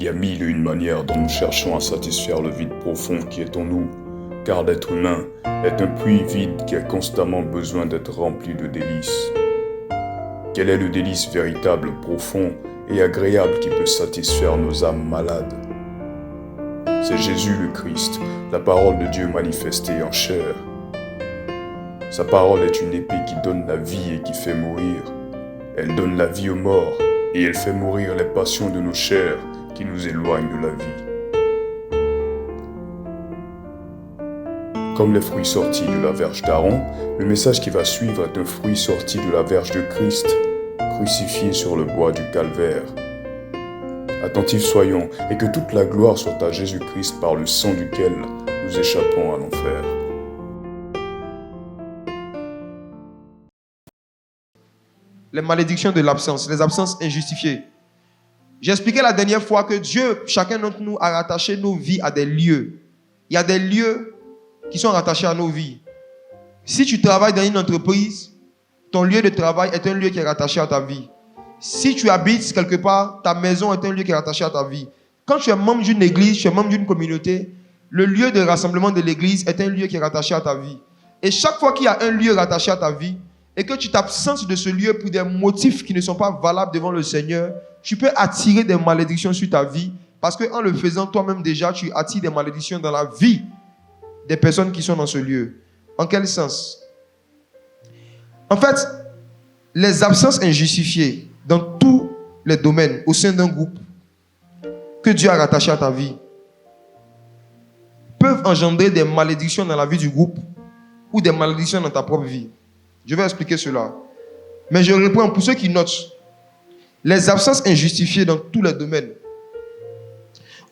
y a mille et une manières dont nous cherchons à satisfaire le vide profond qui est en nous, car l'être humain est un puits vide qui a constamment besoin d'être rempli de délices. Quel est le délice véritable, profond et agréable qui peut satisfaire nos âmes malades? C'est Jésus le Christ, la parole de Dieu manifestée en chair. Sa parole est une épée qui donne la vie et qui fait mourir. Elle donne la vie aux morts et elle fait mourir les passions de nos chairs qui nous éloignent de la vie. Comme les fruits sortis de la verge d'Aaron, le message qui va suivre est un fruit sorti de la verge de Christ, crucifié sur le bois du calvaire. Attentifs soyons et que toute la gloire soit à Jésus-Christ par le sang duquel nous échappons à l'enfer. Les malédictions de l'absence, les absences injustifiées. J'ai expliqué la dernière fois que Dieu, chacun d'entre nous, a rattaché nos vies à des lieux. Il y a des lieux qui sont rattachés à nos vies. Si tu travailles dans une entreprise, ton lieu de travail est un lieu qui est rattaché à ta vie. Si tu habites quelque part, ta maison est un lieu qui est rattaché à ta vie. Quand tu es membre d'une église, tu es membre d'une communauté, le lieu de rassemblement de l'église est un lieu qui est rattaché à ta vie. Et chaque fois qu'il y a un lieu rattaché à ta vie, et que tu t'absentes de ce lieu pour des motifs qui ne sont pas valables devant le Seigneur, tu peux attirer des malédictions sur ta vie, parce qu'en le faisant toi-même déjà, tu attires des malédictions dans la vie des personnes qui sont dans ce lieu. En quel sens? En fait, les absences injustifiées dans tous les domaines au sein d'un groupe que Dieu a rattaché à ta vie peuvent engendrer des malédictions dans la vie du groupe ou des malédictions dans ta propre vie. Je vais expliquer cela. Mais je reprends pour ceux qui notent. Les absences injustifiées dans tous les domaines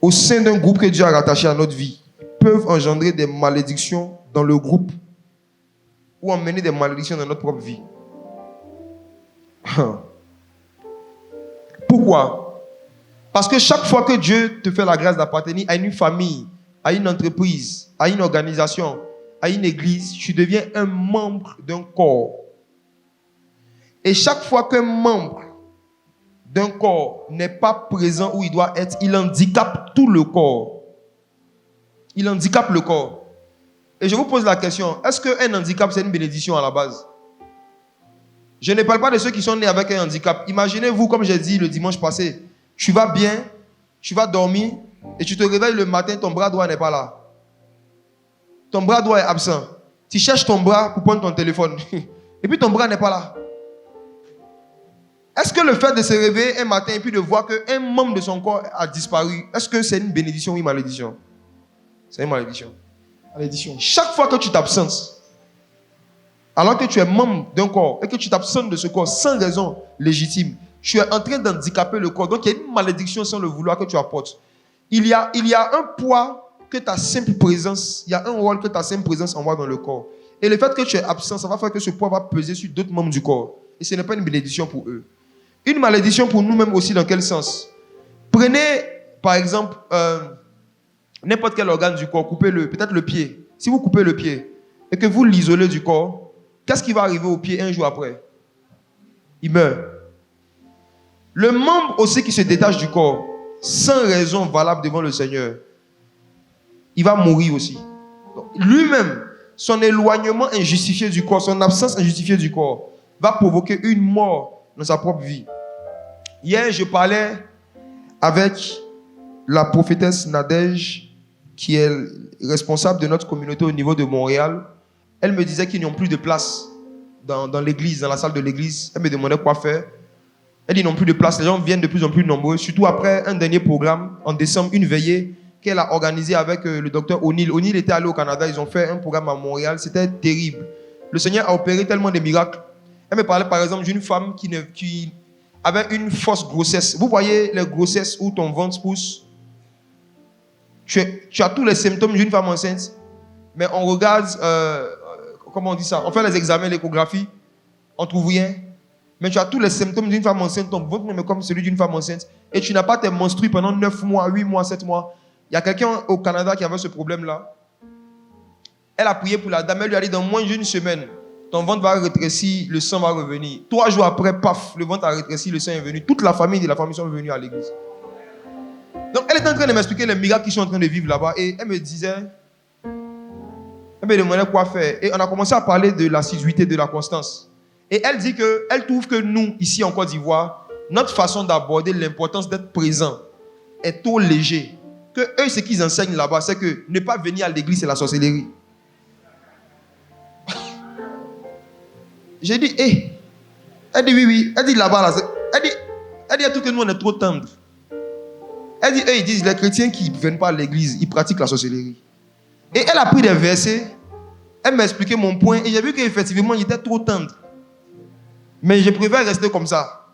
au sein d'un groupe que Dieu a rattaché à notre vie peuvent engendrer des malédictions dans le groupe ou emmener des malédictions dans notre propre vie. Pourquoi? Parce que chaque fois que Dieu te fait la grâce d'appartenir à une famille, à une entreprise, à une organisation, à une église, tu deviens un membre d'un corps. Et chaque fois qu'un membre d'un corps n'est pas présent où il doit être, il handicape tout le corps. Il handicape le corps. Et je vous pose la question, est-ce qu'un handicap, c'est une bénédiction à la base? Je ne parle pas de ceux qui sont nés avec un handicap. Imaginez-vous, comme j'ai dit le dimanche passé, tu vas bien, tu vas dormir, et tu te réveilles le matin, ton bras droit n'est pas là. Ton bras droit est absent. Tu cherches ton bras pour prendre ton téléphone. Et puis ton bras n'est pas là. Est-ce que le fait de se réveiller un matin et puis de voir qu'un membre de son corps a disparu, est-ce que c'est une bénédiction ou une malédiction? C'est une malédiction. Malédiction. Chaque fois que tu t'absentes, alors que tu es membre d'un corps et que tu t'absentes de ce corps sans raison légitime, tu es en train d'handicaper le corps. Donc il y a une malédiction sans le vouloir que tu apportes. Il y a un poids que ta simple présence, il y a un rôle que ta simple présence envoie dans le corps. Et le fait que tu es absent, ça va faire que ce poids va peser sur d'autres membres du corps. Et ce n'est pas une bénédiction pour eux. Une malédiction pour nous-mêmes aussi, dans quel sens? Prenez, par exemple, n'importe quel organe du corps, coupez-le, peut-être le pied. Si vous coupez le pied et que vous l'isolez du corps, qu'est-ce qui va arriver au pied un jour après? Il meurt. Le membre aussi qui se détache du corps, sans raison valable devant le Seigneur, il va mourir aussi. Donc, lui-même, son éloignement injustifié du corps, son absence injustifiée du corps, va provoquer une mort dans sa propre vie. Hier, je parlais avec la prophétesse Nadège, qui est responsable de notre communauté au niveau de Montréal. Elle me disait qu'ils n'ont plus de place dans l'église, dans la salle de l'église. Elle me demandait quoi faire. Elle dit qu'ils n'ont plus de place. Les gens viennent de plus en plus nombreux, surtout après un dernier programme en décembre, une veillée qu'elle a organisée avec le docteur O'Neill. O'Neill était allé au Canada, ils ont fait un programme à Montréal, c'était terrible. Le Seigneur a opéré tellement de miracles. Elle me parlait par exemple d'une femme qui avait une fausse grossesse. Vous voyez les grossesses où ton ventre pousse? Tu as tous les symptômes d'une femme enceinte, mais on regarde, comment on dit ça? On fait les examens, l'échographie, on ne trouve rien. Mais tu as tous les symptômes d'une femme enceinte, ton ventre même est comme celui d'une femme enceinte, et tu n'as pas tes menstrues pendant 9 mois, 8 mois, 7 mois. Il y a quelqu'un au Canada qui avait ce problème-là. Elle a prié pour la dame, elle lui a dit dans moins d'une semaine, ton ventre va rétrécir, le sang va revenir. 3 jours après, paf, le ventre a rétréci, le sang est venu. Toute la famille de la famille sont venus à l'église. Donc, elle était en train de m'expliquer les miracles qu'ils sont en train de vivre là-bas. Et elle me disait, elle me demandait quoi faire. Et on a commencé à parler de l'assiduité, de la constance. Et elle dit qu'elle trouve que nous, ici en Côte d'Ivoire, notre façon d'aborder l'importance d'être présent est trop léger. Que eux, ce qu'ils enseignent là-bas, c'est que ne pas venir à l'église, c'est la sorcellerie. J'ai dit, hé. Elle dit, oui. Elle dit, là-bas, là, elle dit à tout que nous, on est trop tendres. Elle dit, eux, ils disent, les chrétiens qui ne viennent pas à l'église, ils pratiquent la sorcellerie. Et elle a pris des versets, elle m'a expliqué mon point, et j'ai vu qu'effectivement, j'étais trop tendre. Mais je préfère rester comme ça.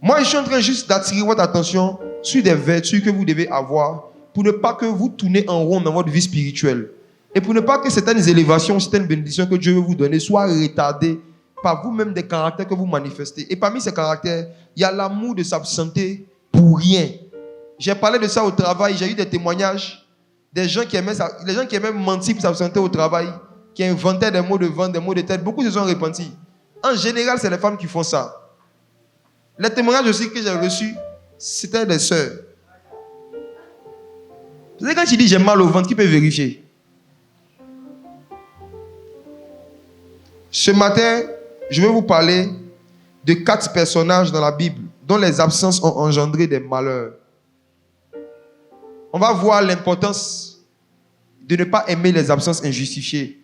Moi, je suis en train juste d'attirer votre attention sur des vertus que vous devez avoir pour ne pas que vous tournez en rond dans votre vie spirituelle. Et pour ne pas que certaines élévations, certaines bénédictions que Dieu veut vous donner soient retardées par vous-même des caractères que vous manifestez. Et parmi ces caractères, il y a l'amour de s'absenter pour rien. J'ai parlé de ça au travail, j'ai eu des témoignages des gens qui aimaient ça, les gens qui aimaient mentir pour s'absenter au travail, qui inventaient des mots de vente, des mots de tête. Beaucoup se sont repentis. En général, c'est les femmes qui font ça. Les témoignages aussi que j'ai reçus, c'était des sœurs. C'est quand tu dis j'ai mal au ventre, qui peut vérifier? Ce matin, je vais vous parler de 4 personnages dans la Bible dont les absences ont engendré des malheurs. On va voir l'importance de ne pas aimer les absences injustifiées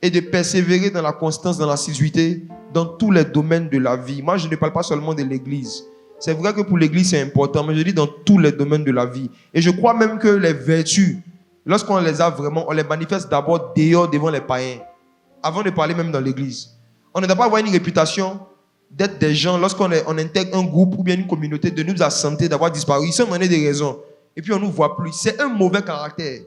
et de persévérer dans la constance, dans l'assiduité, dans tous les domaines de la vie. Moi, je ne parle pas seulement de l'église. C'est vrai que pour l'église, c'est important, mais je dis dans tous les domaines de la vie. Et je crois même que les vertus, lorsqu'on les a vraiment, on les manifeste d'abord dehors devant les païens, avant de parler même dans l'église. On ne doit pas avoir une réputation d'être des gens, lorsqu'on intègre un groupe ou bien une communauté, de nous absenter, d'avoir disparu, sans donner des raisons. Et puis on ne nous voit plus. C'est un mauvais caractère.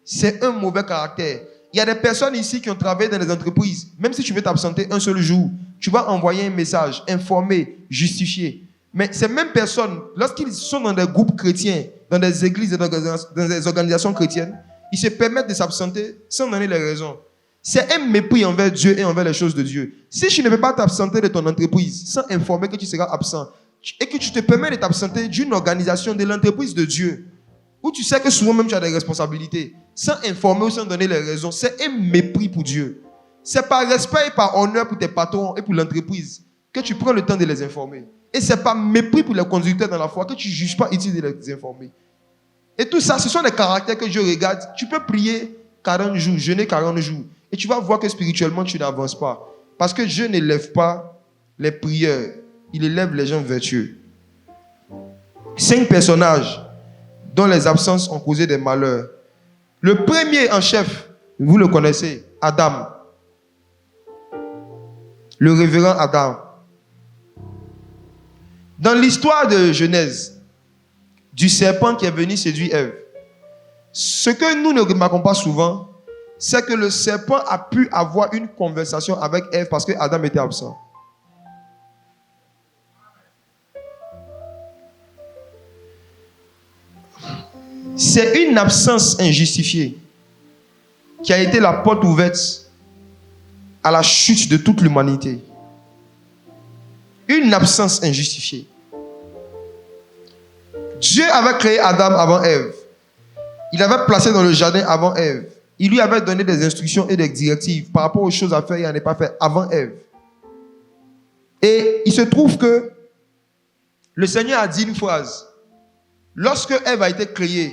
C'est un mauvais caractère. Il y a des personnes ici qui ont travaillé dans des entreprises. Même si tu veux t'absenter un seul jour, tu vas envoyer un message, informer, justifier. Mais ces mêmes personnes, lorsqu'ils sont dans des groupes chrétiens, dans des églises et dans des organisations chrétiennes, ils se permettent de s'absenter sans donner les raisons. C'est un mépris envers Dieu et envers les choses de Dieu. Si tu ne peux pas t'absenter de ton entreprise sans informer que tu seras absent, et que tu te permets de t'absenter d'une organisation de l'entreprise de Dieu, où tu sais que souvent même tu as des responsabilités, sans informer ou sans donner les raisons, c'est un mépris pour Dieu. C'est par respect et par honneur pour tes patrons et pour l'entreprise que tu prends le temps de les informer. Et c'est par mépris pour les conducteurs dans la foi que tu ne juges pas utile de les informer. Et tout ça, ce sont des caractères que Dieu regarde. Tu peux prier 40 jours, jeûner 40 jours, et tu vas voir que spirituellement, tu n'avances pas. Parce que Dieu n'élève pas les prières, il élève les gens vertueux. 5 personnages dont les absences ont causé des malheurs. Le premier en chef, vous le connaissez, Adam. Le révérend Adam. Dans l'histoire de Genèse, du serpent qui est venu séduire Ève, ce que nous ne remarquons pas souvent, c'est que le serpent a pu avoir une conversation avec Ève parce que Adam était absent. C'est une absence injustifiée qui a été la porte ouverte à la chute de toute l'humanité. Une absence injustifiée. Dieu avait créé Adam avant Ève. Il avait placé dans le jardin avant Ève. Il lui avait donné des instructions et des directives par rapport aux choses à faire et à ne pas faire avant Ève. Et il se trouve que le Seigneur a dit une phrase. Lorsque Ève a été créée,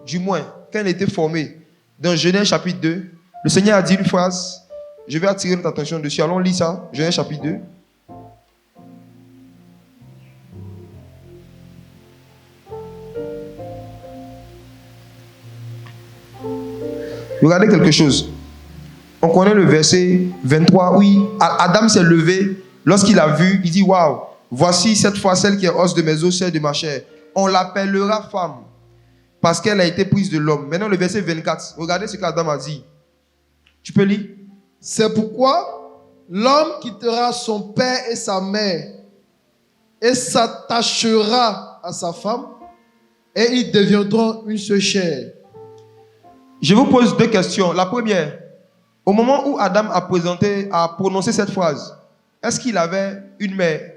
du moins, quand elle a été formée, dans Genèse chapitre 2, le Seigneur a dit une phrase. Je vais attirer notre attention dessus. Allons lire ça. Genèse chapitre 2. Regardez quelque chose. On connaît le verset 23. Oui, Adam s'est levé. Lorsqu'il a vu, il dit, waouh, voici cette fois celle qui est os de mes os, celle de ma chair. On l'appellera femme parce qu'elle a été prise de l'homme. Maintenant, le verset 24. Regardez ce qu'Adam a dit. Tu peux lire? C'est pourquoi l'homme quittera son père et sa mère et s'attachera à sa femme et ils deviendront une seule chair. Je vous pose 2 questions. La première, au moment où Adam a prononcé cette phrase, est-ce qu'il avait une mère?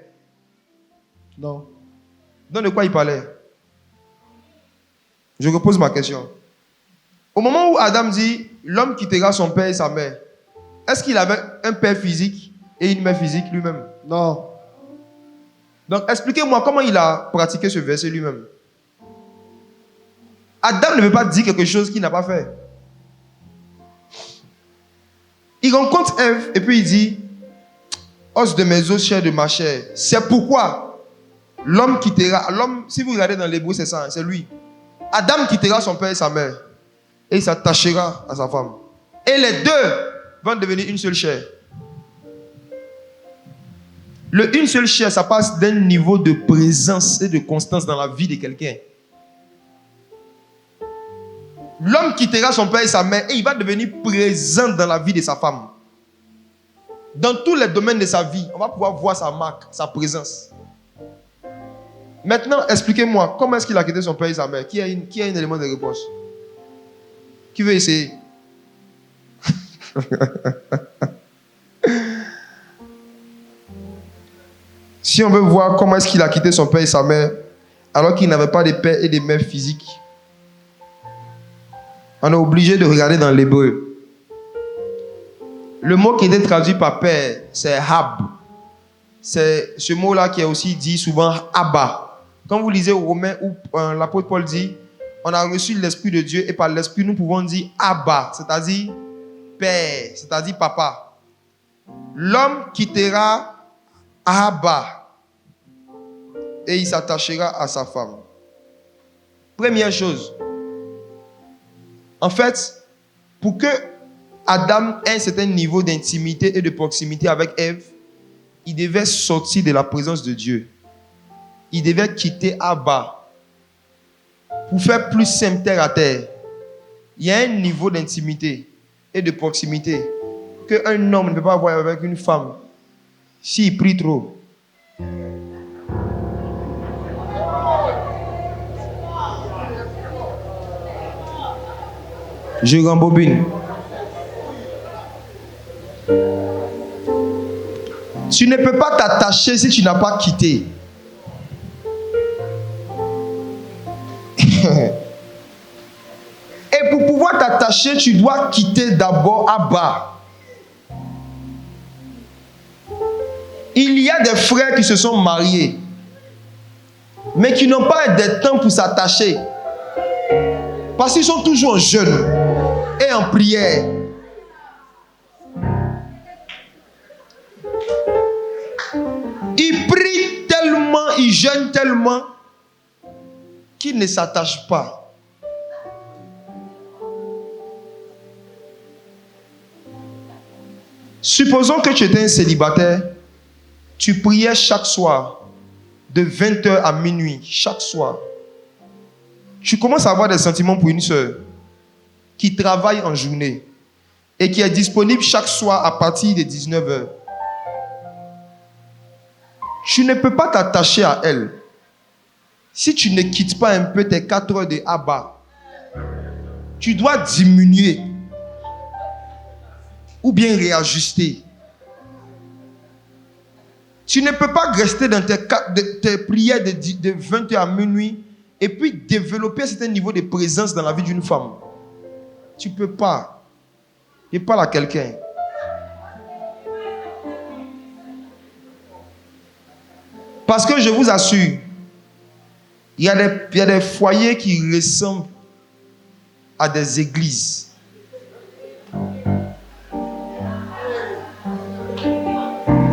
Non. Donc de quoi il parlait? Je repose ma question. Au moment où Adam dit, l'homme quittera son père et sa mère, est-ce qu'il avait un père physique et une mère physique lui-même? Non. Donc, expliquez-moi comment il a pratiqué ce verset lui-même. Adam ne veut pas dire quelque chose qu'il n'a pas fait. Il rencontre Ève et puis il dit, os de mes os, chair de ma chair. C'est pourquoi l'homme quittera. L'homme, si vous regardez dans l'hébreu, c'est ça, c'est lui. Adam quittera son père et sa mère et il s'attachera à sa femme. Et les deux vont devenir une seule chair. Le une seule chair, ça passe d'un niveau de présence et de constance dans la vie de quelqu'un. L'homme quittera son père et sa mère et il va devenir présent dans la vie de sa femme. Dans tous les domaines de sa vie, on va pouvoir voir sa marque, sa présence. Maintenant, expliquez-moi, comment est-ce qu'il a quitté son père et sa mère? Qui a un élément de réponse? Qui veut essayer? Si on veut voir comment est-ce qu'il a quitté son père et sa mère, alors qu'il n'avait pas de père et de mère physiques, on est obligé de regarder dans l'hébreu. Le mot qui était traduit par père, c'est Hab. C'est ce mot-là qui est aussi dit souvent Abba. Quand vous lisez au Romains où l'apôtre Paul dit, on a reçu l'Esprit de Dieu et par l'Esprit nous pouvons dire Abba, c'est-à-dire père, c'est-à-dire papa. L'homme quittera Abba et il s'attachera à sa femme. Première chose. En fait, pour que Adam ait un certain niveau d'intimité et de proximité avec Ève, il devait sortir de la présence de Dieu. Il devait quitter Abba pour faire plus simple terre à terre. Il y a un niveau d'intimité et de proximité qu'un homme ne peut pas avoir avec une femme s'il prie trop. Je rembobine. Tu ne peux pas t'attacher si tu n'as pas quitté. Et pour pouvoir t'attacher, tu dois quitter d'abord Abba. Il y a des frères qui se sont mariés, mais qui n'ont pas de temps pour s'attacher. Parce qu'ils sont toujours en jeûne et en prière. Ils prient tellement, ils jeûnent tellement qu'ils ne s'attachent pas. Supposons que tu étais un célibataire, tu priais chaque soir de 20h à minuit, chaque soir. Tu commences à avoir des sentiments pour une soeur qui travaille en journée et qui est disponible chaque soir à partir de 19h. Tu ne peux pas t'attacher à elle si tu ne quittes pas un peu tes 4 heures de Abba. Tu dois diminuer ou bien réajuster. Tu ne peux pas rester dans tes prières de 20h à minuit et puis développer un certain niveau de présence dans la vie d'une femme. Tu ne peux pas. Et parle à quelqu'un. Parce que je vous assure, il y a des foyers qui ressemblent à des églises.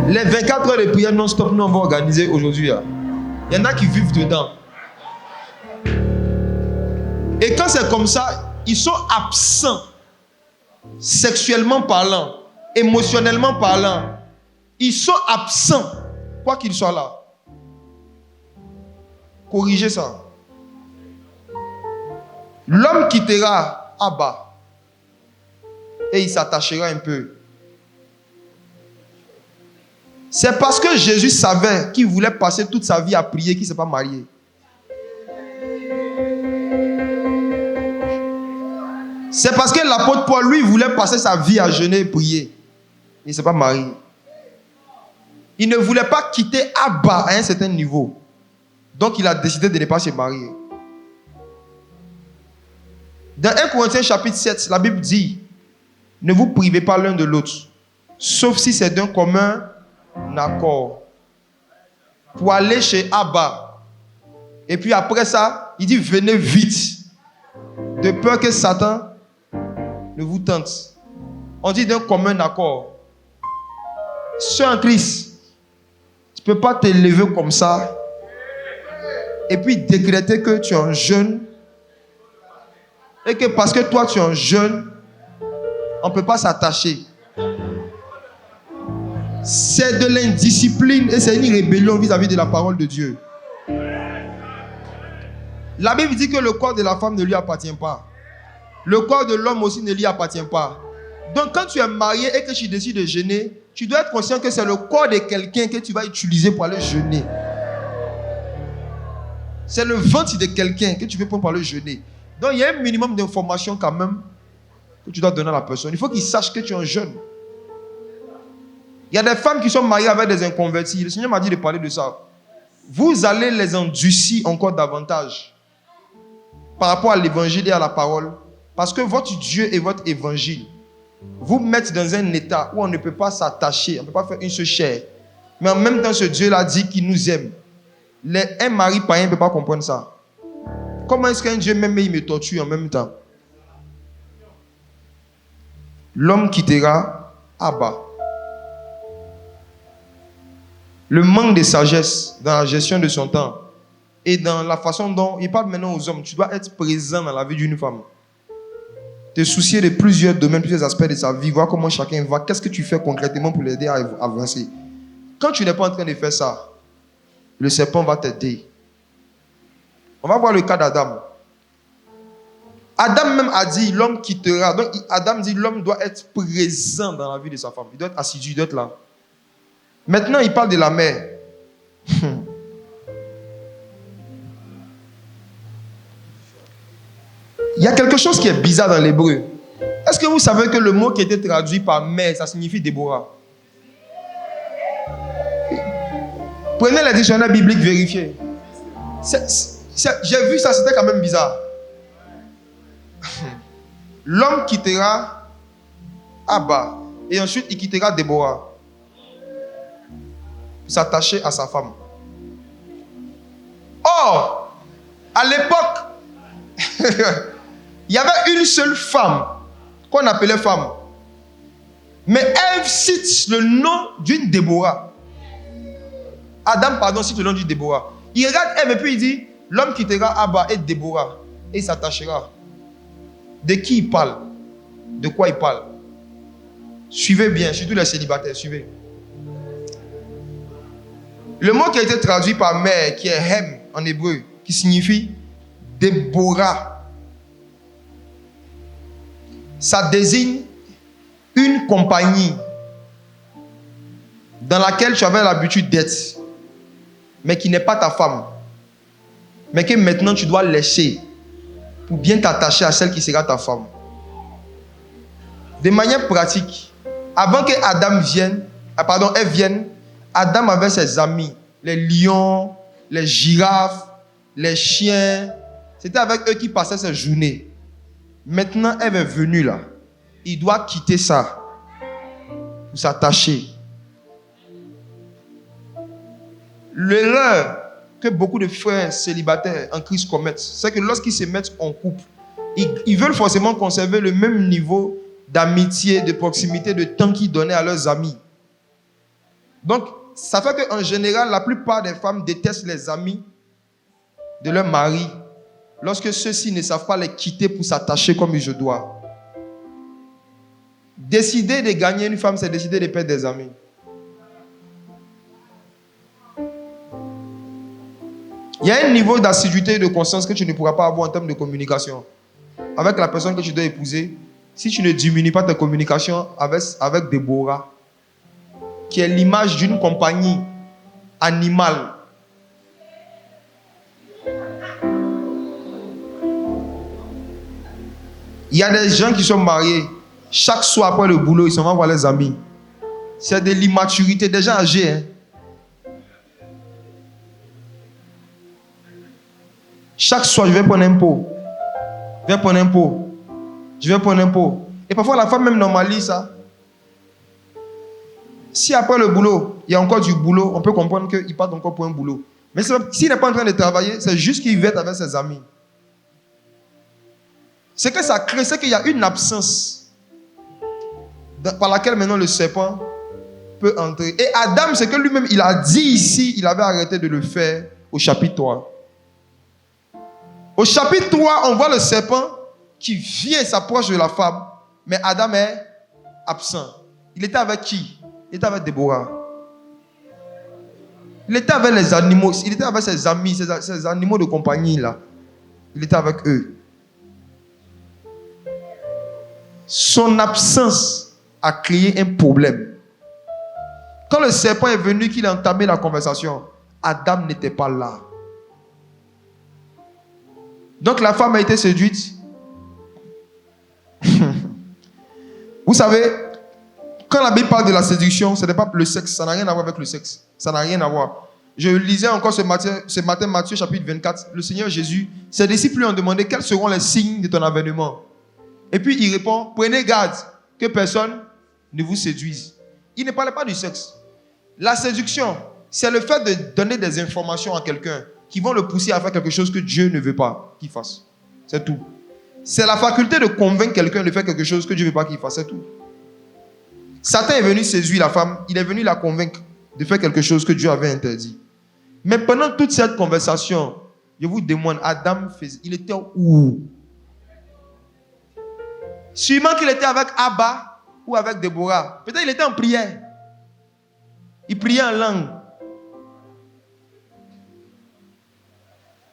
Les 24 heures de prière non-stop, nous on va organiser aujourd'hui. Il y en a qui vivent dedans. Et quand c'est comme ça, ils sont absents, sexuellement parlant, émotionnellement parlant. Ils sont absents, quoi qu'ils soient là. Corrigez ça. L'homme quittera Abba et il s'attachera un peu. C'est parce que Jésus savait qu'il voulait passer toute sa vie à prier qu'il ne s'est pas marié. C'est parce que l'apôtre Paul, lui, voulait passer sa vie à jeûner et prier. Il ne s'est pas marié. Il ne voulait pas quitter Abba à un certain niveau. Donc, il a décidé de ne pas se marier. Dans 1 Corinthiens chapitre 7, la Bible dit, ne vous privez pas l'un de l'autre, sauf si c'est d'un commun accord. Pour aller chez Abba. Et puis après ça, il dit, venez vite. De peur que Satan ne vous tente. On dit d'un commun accord. Sois en Christ. Tu ne peux pas te lever comme ça et puis décréter que tu es un jeune et que parce que toi tu es un jeune, on ne peut pas s'attacher. C'est de l'indiscipline et c'est une rébellion vis-à-vis de la parole de Dieu. La Bible dit que le corps de la femme ne lui appartient pas. Le corps de l'homme aussi ne lui appartient pas. Donc quand tu es marié et que tu décides de jeûner, tu dois être conscient que c'est le corps de quelqu'un que tu vas utiliser pour aller jeûner. C'est le ventre de quelqu'un que tu veux prendre pour aller jeûner. Donc il y a un minimum d'informations quand même que tu dois donner à la personne. Il faut qu'il sache que tu es un jeune. Il y a des femmes qui sont mariées avec des inconvertis. Le Seigneur m'a dit de parler de ça. Vous allez les endurcir encore davantage par rapport à l'évangile et à la parole. Parce que votre Dieu et votre évangile vous mettent dans un état où on ne peut pas s'attacher, on ne peut pas faire une seule chair. Mais en même temps, ce Dieu-là dit qu'il nous aime. Un mari païen ne peut pas comprendre ça. Comment est-ce qu'un Dieu m'aime et il me torture en même temps? L'homme quittera Abba. Le manque de sagesse dans la gestion de son temps et dans la façon dont il parle maintenant aux hommes. Tu dois être présent dans la vie d'une femme. Te soucier de plusieurs domaines, plusieurs aspects de sa vie, voir comment chacun va, qu'est-ce que tu fais concrètement pour l'aider à avancer. Quand tu n'es pas en train de faire ça, le serpent va t'aider. On va voir le cas d'Adam. Adam même a dit, l'homme quittera. Donc Adam dit, l'homme doit être présent dans la vie de sa femme. Il doit être assidu, il doit être là. Maintenant, il parle de la mère. Il y a quelque chose qui est bizarre dans l'hébreu. Est-ce que vous savez que le mot qui a été traduit par mère, ça signifie Déborah? Prenez les dictionnaires bibliques, vérifiez. J'ai vu ça, c'était quand même bizarre. L'homme quittera Abba et ensuite il quittera Déborah pour s'attacher à sa femme. Or, à l'époque, il y avait une seule femme qu'on appelait femme. Mais Ève cite le nom d'une Déborah. Adam, pardon, cite le nom d'une Déborah. Il regarde Ève et puis il dit, l'homme quittera Abba et Déborah et il s'attachera. De qui il parle? De quoi il parle? Suivez bien, surtout les célibataires, suivez. Le mot qui a été traduit par mère, qui est Hem en hébreu, qui signifie Déborah, ça désigne une compagnie dans laquelle tu avais l'habitude d'être, mais qui n'est pas ta femme, mais que maintenant tu dois laisser pour bien t'attacher à celle qui sera ta femme. De manière pratique, avant que Ève vienne, Adam avait ses amis, les lions, les girafes, les chiens. C'était avec eux qu'il passait ses journées. Maintenant, Ève est venue là. Il doit quitter ça pour s'attacher. L'erreur que beaucoup de frères célibataires en Christ commettent, c'est que lorsqu'ils se mettent en couple, ils veulent forcément conserver le même niveau d'amitié, de proximité, de temps qu'ils donnaient à leurs amis. Donc, ça fait qu'en général, la plupart des femmes détestent les amis de leur mari lorsque ceux-ci ne savent pas les quitter pour s'attacher comme il se doit. Décider de gagner une femme, c'est décider de perdre des amis. Il y a un niveau d'assiduité et de conscience que tu ne pourras pas avoir en termes de communication. Avec la personne que tu dois épouser, si tu ne diminues pas ta communication avec Déborah, qui est l'image d'une compagnie animale. Il y a des gens qui sont mariés, chaque soir après le boulot, ils s'en vont voir les amis. C'est de l'immaturité, des gens âgés. Hein? Chaque soir, je vais prendre un pot. Je vais prendre un pot. Je vais prendre un pot. Et parfois, la femme même normalise ça. Si après le boulot, il y a encore du boulot, on peut comprendre qu'il part encore pour un boulot. Mais s'il n'est pas en train de travailler, c'est juste qu'il va être avec ses amis. Ce que ça crée, c'est qu'il y a une absence par laquelle maintenant le serpent peut entrer. Et Adam, c'est que lui-même, il a dit ici, il avait arrêté de le faire au chapitre 3. Au chapitre 3, on voit le serpent qui vient et s'approche de la femme, mais Adam est absent. Il était avec qui? Il était avec Déborah. Il était avec les animaux, il était avec ses amis, ses animaux de compagnie là. Il était avec eux. Son absence a créé un problème. Quand le serpent est venu, qu'il a entamé la conversation, Adam n'était pas là. Donc la femme a été séduite. Vous savez, quand la Bible parle de la séduction, ce n'est pas le sexe, ça n'a rien à voir avec le sexe. Ça n'a rien à voir. Je lisais encore ce matin Matthieu chapitre 24. Le Seigneur Jésus, ses disciples lui ont demandé quels seront les signes de ton avènement. Et puis il répond, prenez garde que personne ne vous séduise. Il ne parlait pas du sexe. La séduction, c'est le fait de donner des informations à quelqu'un qui vont le pousser à faire quelque chose que Dieu ne veut pas qu'il fasse. C'est tout. C'est la faculté de convaincre quelqu'un de faire quelque chose que Dieu ne veut pas qu'il fasse. C'est tout. Satan est venu séduire la femme. Il est venu la convaincre de faire quelque chose que Dieu avait interdit. Mais pendant toute cette conversation, je vous demande, Adam, il était où? Sûrement qu'il était avec Abba ou avec Déborah. Peut-être qu'il était en prière. Il priait en langue.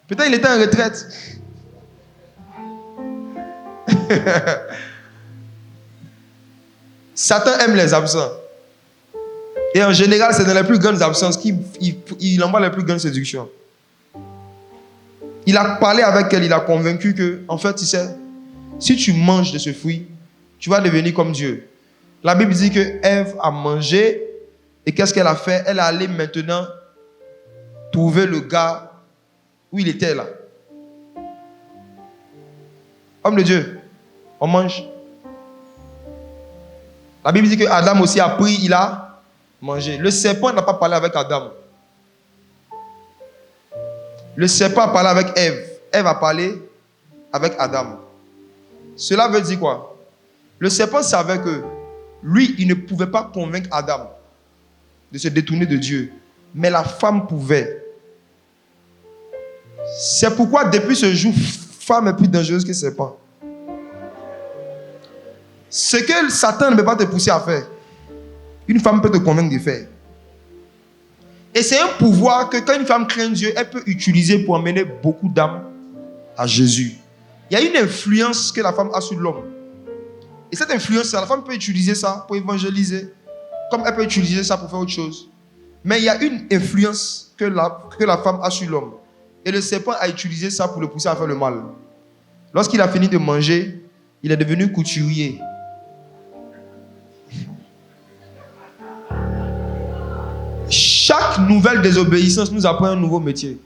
Peut-être qu'il était en retraite. Satan aime les absents. Et en général, c'est dans les plus grandes absences qu'il envoie les plus grandes séductions. Il a parlé avec elle, il a convaincu que, en fait, tu sais, si tu manges de ce fruit, tu vas devenir comme Dieu. La Bible dit que Ève a mangé, et qu'est-ce qu'elle a fait? Elle est allée maintenant trouver le gars où il était là. Homme de Dieu, on mange. La Bible dit que Adam aussi a pris, il a mangé. Le serpent n'a pas parlé avec Adam. Le serpent a parlé avec Ève. Ève a parlé avec Adam. Cela veut dire quoi? Le serpent savait que lui, il ne pouvait pas convaincre Adam de se détourner de Dieu. Mais la femme pouvait. C'est pourquoi depuis ce jour, femme est plus dangereuse que serpent. Ce que Satan ne peut pas te pousser à faire, une femme peut te convaincre de faire. Et c'est un pouvoir que quand une femme craint Dieu, elle peut utiliser pour amener beaucoup d'âmes à Jésus. Il y a une influence que la femme a sur l'homme. Et cette influence, la femme peut utiliser ça pour évangéliser, comme elle peut utiliser ça pour faire autre chose. Mais il y a une influence que la femme a sur l'homme. Et le serpent a utilisé ça pour le pousser à faire le mal. Lorsqu'il a fini de manger, il est devenu couturier. Chaque nouvelle désobéissance nous apprend un nouveau métier.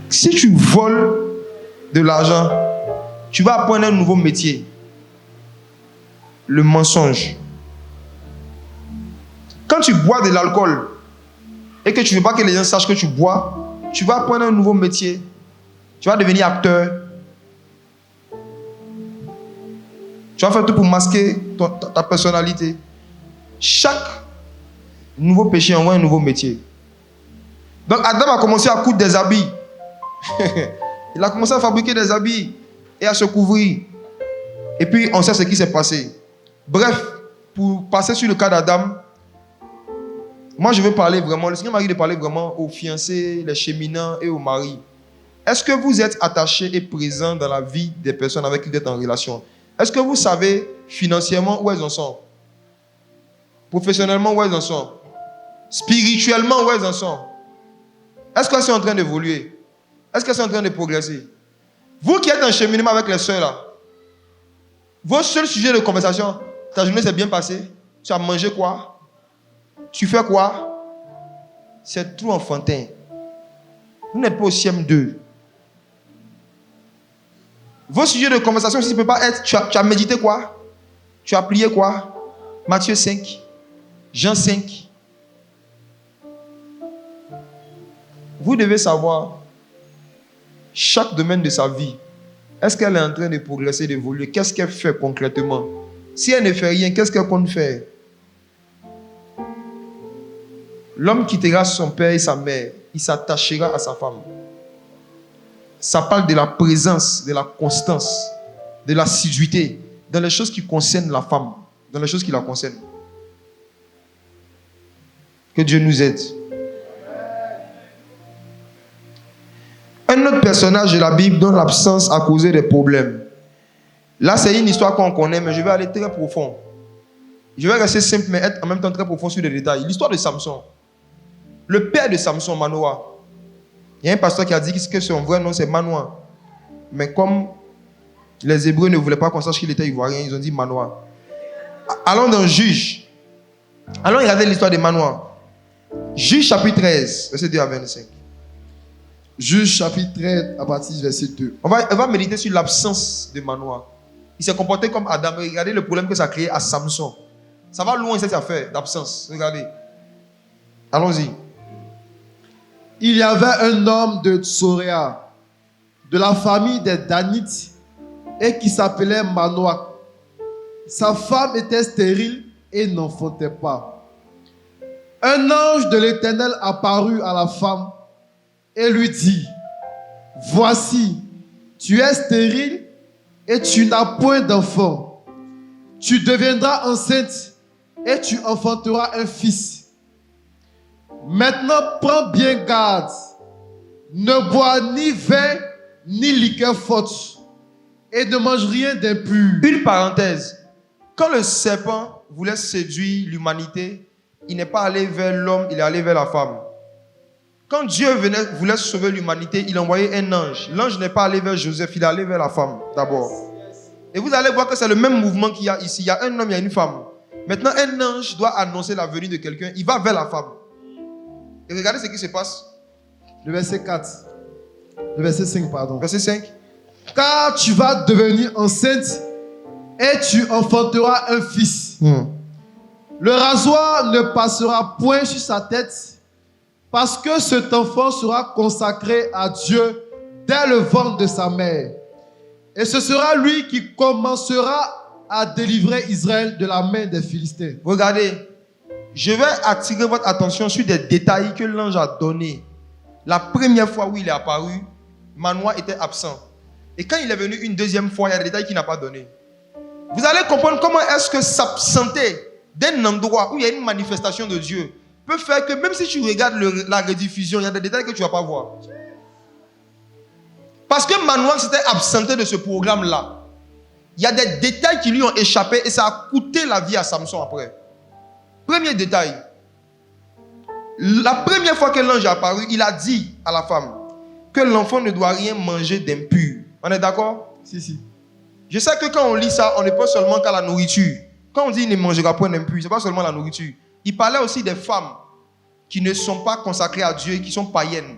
Si tu voles de l'argent, tu vas apprendre un nouveau métier. Le mensonge. Quand tu bois de l'alcool et que tu ne veux pas que les gens sachent que tu bois, tu vas apprendre un nouveau métier. Tu vas devenir acteur. Tu vas faire tout pour masquer ta personnalité. Chaque nouveau péché envoie un nouveau métier. Donc Adam a commencé à coudre des habits. Il a commencé à fabriquer des habits et à se couvrir. Et puis on sait ce qui s'est passé. Bref, pour passer sur le cas d'Adam, moi je veux parler vraiment, le Seigneur m'a dit de parler vraiment aux fiancés, les cheminants et aux maris. Est-ce que vous êtes attachés et présents dans la vie des personnes avec qui vous êtes en relation? Est-ce que vous savez financièrement où elles en sont? Professionnellement où elles en sont? Spirituellement où elles en sont? Est-ce qu'elles sont en train d'évoluer? Est-ce qu'elles sont en train de progresser? Vous qui êtes en cheminement avec les soeurs là, vos seuls sujets de conversation, ta journée s'est bien passée? Tu as mangé quoi? Tu fais quoi? C'est trop enfantin. Vous n'êtes pas au CM2. Vos sujets de conversation aussi ne peuvent pas être, tu as médité quoi? Tu as prié quoi? Matthieu 5, Jean 5. Vous devez savoir, chaque domaine de sa vie, est-ce qu'elle est en train de progresser, d'évoluer? Qu'est-ce qu'elle fait concrètement? Si elle ne fait rien, qu'est-ce qu'elle compte faire? L'homme quittera son père et sa mère, il s'attachera à sa femme. Ça parle de la présence, de la constance, de l'assiduité dans les choses qui concernent la femme, dans les choses qui la concernent. Que Dieu nous aide. Un autre personnage de la Bible dont l'absence a causé des problèmes. Là, c'est une histoire qu'on connaît, mais je vais aller très profond. Je vais rester simple, mais être en même temps très profond sur les détails. L'histoire de Samson. Le père de Samson, Manoah. Il y a un pasteur qui a dit que son vrai nom, c'est Manoah. Mais comme les Hébreux ne voulaient pas qu'on sache qu'il était ivoirien, ils ont dit Manoah. Allons dans Juge. Allons regarder l'histoire de Manoah. Juge chapitre 13, verset 2 à 25. Juge chapitre 13, à partir du verset 2. On va méditer sur l'absence de Manoah. Il s'est comporté comme Adam. Regardez le problème que ça a créé à Samson. Ça va loin cette affaire d'absence. Regardez. Allons-y. Il y avait un homme de Tsoréa, de la famille des Danites, et qui s'appelait Manoah. Sa femme était stérile et n'enfantait pas. Un ange de l'Éternel apparut à la femme et lui dit: voici, tu es stérile et tu n'as point d'enfant. Tu deviendras enceinte et tu enfanteras un fils. Maintenant, prends bien garde. Ne bois ni vin ni liqueur forte et ne mange rien d'impur. Une parenthèse. Quand le serpent voulait séduire l'humanité, il n'est pas allé vers l'homme, il est allé vers la femme. Quand Dieu voulait sauver l'humanité, il envoyait un ange. L'ange n'est pas allé vers Joseph, il est allé vers la femme d'abord. Et vous allez voir que c'est le même mouvement qu'il y a ici. Il y a un homme, il y a une femme. Maintenant, un ange doit annoncer la venue de quelqu'un. Il va vers la femme. Et regardez ce qui se passe. Le verset 4. Le verset 5, pardon. Verset 5. Car tu vas devenir enceinte et tu enfanteras un fils. Le rasoir ne passera point sur sa tête, parce que cet enfant sera consacré à Dieu dès le ventre de sa mère. Et ce sera lui qui commencera à délivrer Israël de la main des Philistins. Regardez, je vais attirer votre attention sur des détails que l'ange a donnés. La première fois où il est apparu, Manoah était absent. Et quand il est venu une deuxième fois, il y a des détails qu'il n'a pas donnés. Vous allez comprendre comment est-ce que s'absenter d'un endroit où il y a une manifestation de Dieu peut faire que même si tu regardes la rediffusion, il y a des détails que tu ne vas pas voir. Parce que Manoah s'était absenté de ce programme-là. Il y a des détails qui lui ont échappé et ça a coûté la vie à Samson après. Premier détail. La première fois que l'ange est apparu, il a dit à la femme que l'enfant ne doit rien manger d'impur. On est d'accord? Si. Je sais que quand on lit ça, on ne pense seulement qu'à la nourriture. Quand on dit il ne mangera point d'impur, ce n'est pas seulement la nourriture. Il parlait aussi des femmes qui ne sont pas consacrées à Dieu et qui sont païennes.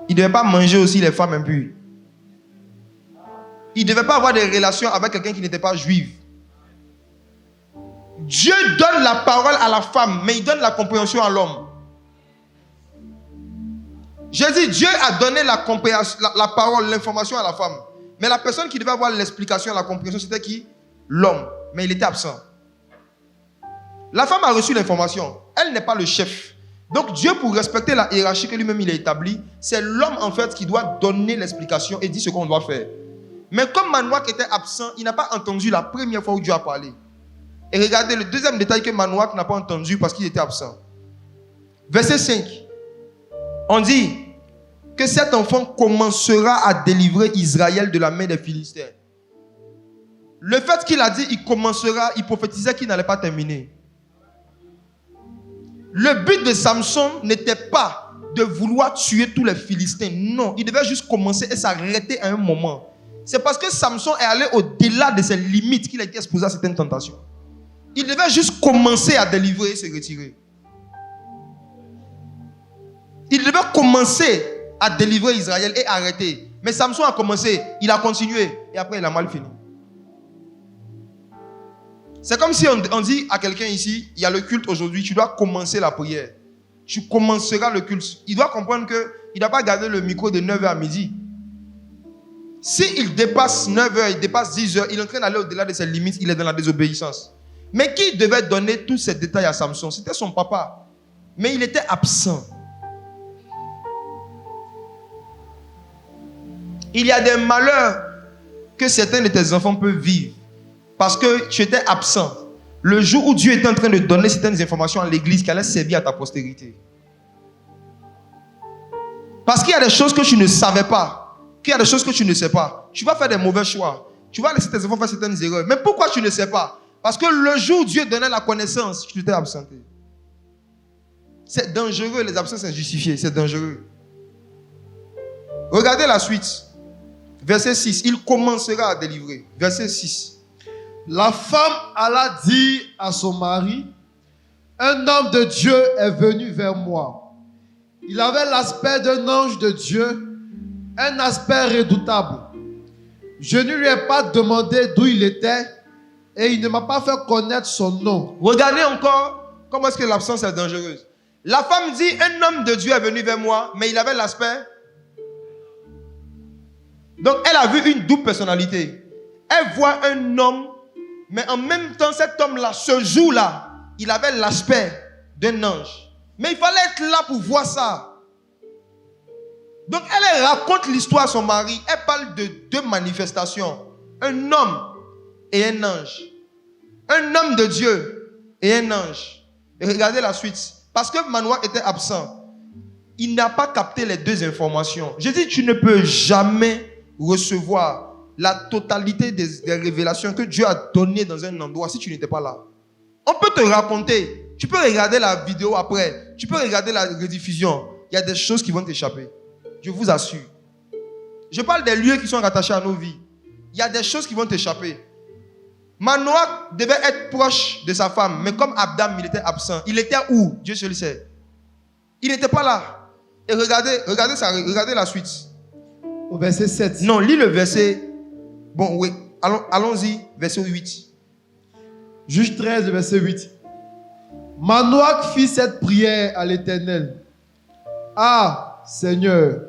Il ne devait pas manger aussi les femmes impures. Il ne devait pas avoir des relations avec quelqu'un qui n'était pas juif. Dieu donne la parole à la femme, mais il donne la compréhension à l'homme. J'ai dit, Dieu a donné la parole, l'information à la femme. Mais la personne qui devait avoir l'explication, la compréhension, c'était qui? L'homme. Mais il était absent. La femme a reçu l'information. Elle n'est pas le chef. Donc Dieu, pour respecter la hiérarchie que lui-même il a établie, c'est l'homme en fait qui doit donner l'explication et dire ce qu'on doit faire. Mais comme Manoah était absent, il n'a pas entendu la première fois où Dieu a parlé. Et regardez le deuxième détail que Manoah n'a pas entendu parce qu'il était absent. Verset 5. On dit que cet enfant commencera à délivrer Israël de la main des Philistins. Le fait qu'il a dit il commencera, il prophétisait qu'il n'allait pas terminer. Le but de Samson n'était pas de vouloir tuer tous les Philistins. Non, il devait juste commencer et s'arrêter à un moment. C'est parce que Samson est allé au-delà de ses limites qu'il a été exposé à certaines tentations. Il devait juste commencer à délivrer et se retirer. Il devait commencer à délivrer Israël et arrêter. Mais Samson a commencé, il a continué et après il a mal fini. C'est comme si on dit à quelqu'un ici, il y a le culte aujourd'hui, tu dois commencer la prière. Tu commenceras le culte. Il doit comprendre qu'il ne doit pas garder le micro de 9h à midi. S'il dépasse 9h, il dépasse 10h, il est en train d'aller au-delà de ses limites, il est dans la désobéissance. Mais qui devait donner tous ces détails à Samson? C'était son papa. Mais il était absent. Il y a des malheurs que certains de tes enfants peuvent vivre parce que tu étais absent. Le jour où Dieu était en train de donner certaines informations à l'église qui allaient servir à ta postérité. Parce qu'il y a des choses que tu ne savais pas, qu'il y a des choses que tu ne sais pas. Tu vas faire des mauvais choix. Tu vas laisser tes enfants faire certaines erreurs. Mais pourquoi tu ne sais pas? Parce que le jour où Dieu donnait la connaissance, tu t'es absenté. C'est dangereux, les absences injustifiées, c'est dangereux. Regardez la suite. Verset 6, il commencera à délivrer. Verset 6. La femme alla dire à son mari, un homme de Dieu est venu vers moi. Il avait l'aspect d'un ange de Dieu, un aspect redoutable. Je ne lui ai pas demandé d'où il était et il ne m'a pas fait connaître son nom. Regardez encore comment est-ce que l'absence est dangereuse. La femme dit, un homme de Dieu est venu vers moi, mais il avait l'aspect. Donc elle a vu une double personnalité. Elle voit un homme, mais en même temps cet homme-là, ce jour-là, il avait l'aspect d'un ange. Mais il fallait être là pour voir ça. Donc elle raconte l'histoire à son mari. Elle parle de deux manifestations. Un homme et un ange. Un homme de Dieu et un ange. Et regardez la suite. Parce que Manoah était absent. Il n'a pas capté les deux informations. Je dis, tu ne peux jamais recevoir la totalité des révélations que Dieu a données dans un endroit si tu n'étais pas là. On peut te raconter. Tu peux regarder la vidéo après. Tu peux regarder la rediffusion. Il y a des choses qui vont t'échapper. Je vous assure. Je parle des lieux qui sont rattachés à nos vies. Il y a des choses qui vont t'échapper. Manoah devait être proche de sa femme, mais comme Abdam, il était absent. Il était où? Dieu seul sait. Il n'était pas là. Et regardez ça, regardez la suite. Au verset 7. Non, lis le verset. Bon, oui. Allons-y, verset 8. Juge 13, verset 8. Manoah fit cette prière à l'Éternel. Ah, Seigneur,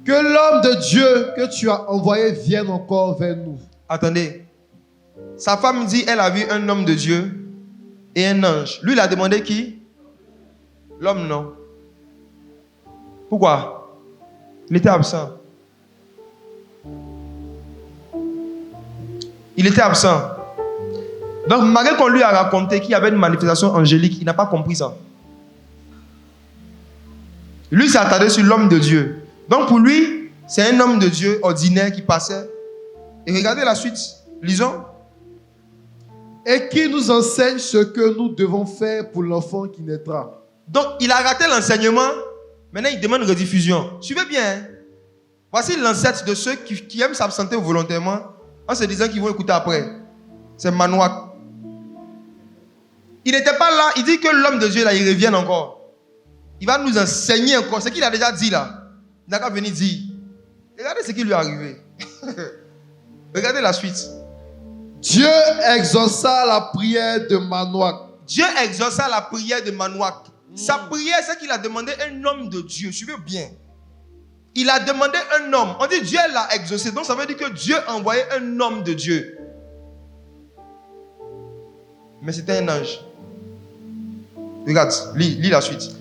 que l'homme de Dieu que tu as envoyé vienne encore vers nous. Attendez. Sa femme dit, elle a vu un homme de Dieu et un ange. Lui, il a demandé qui? L'homme, non. Pourquoi? Il était absent. Il était absent. Donc, malgré qu'on lui a raconté qu'il y avait une manifestation angélique, il n'a pas compris ça. Lui s'est attardé sur l'homme de Dieu. Donc, pour lui, c'est un homme de Dieu ordinaire qui passait. Et regardez la suite. Lisons. Et qui nous enseigne ce que nous devons faire pour l'enfant qui naîtra. Donc, il a raté l'enseignement. Maintenant, il demande rediffusion. Suivez bien. Hein? Voici l'ancêtre de ceux qui aiment s'absenter volontairement en se disant qu'ils vont écouter après. C'est Manoah. Il n'était pas là. Il dit que l'homme de Dieu, là, il revienne encore. Il va nous enseigner encore. Ce qu'il a déjà dit là. Il n'a qu'à venir dire. Regardez ce qui lui est arrivé. Regardez la suite. Dieu exauça la prière de Manoah. Dieu exauça la prière de Manoah. Sa prière, c'est qu'il a demandé un homme de Dieu. Suivez bien. Il a demandé un homme. On dit Dieu l'a exaucé. Donc ça veut dire que Dieu a envoyé un homme de Dieu. Mais c'était un ange. Regarde, lis la suite.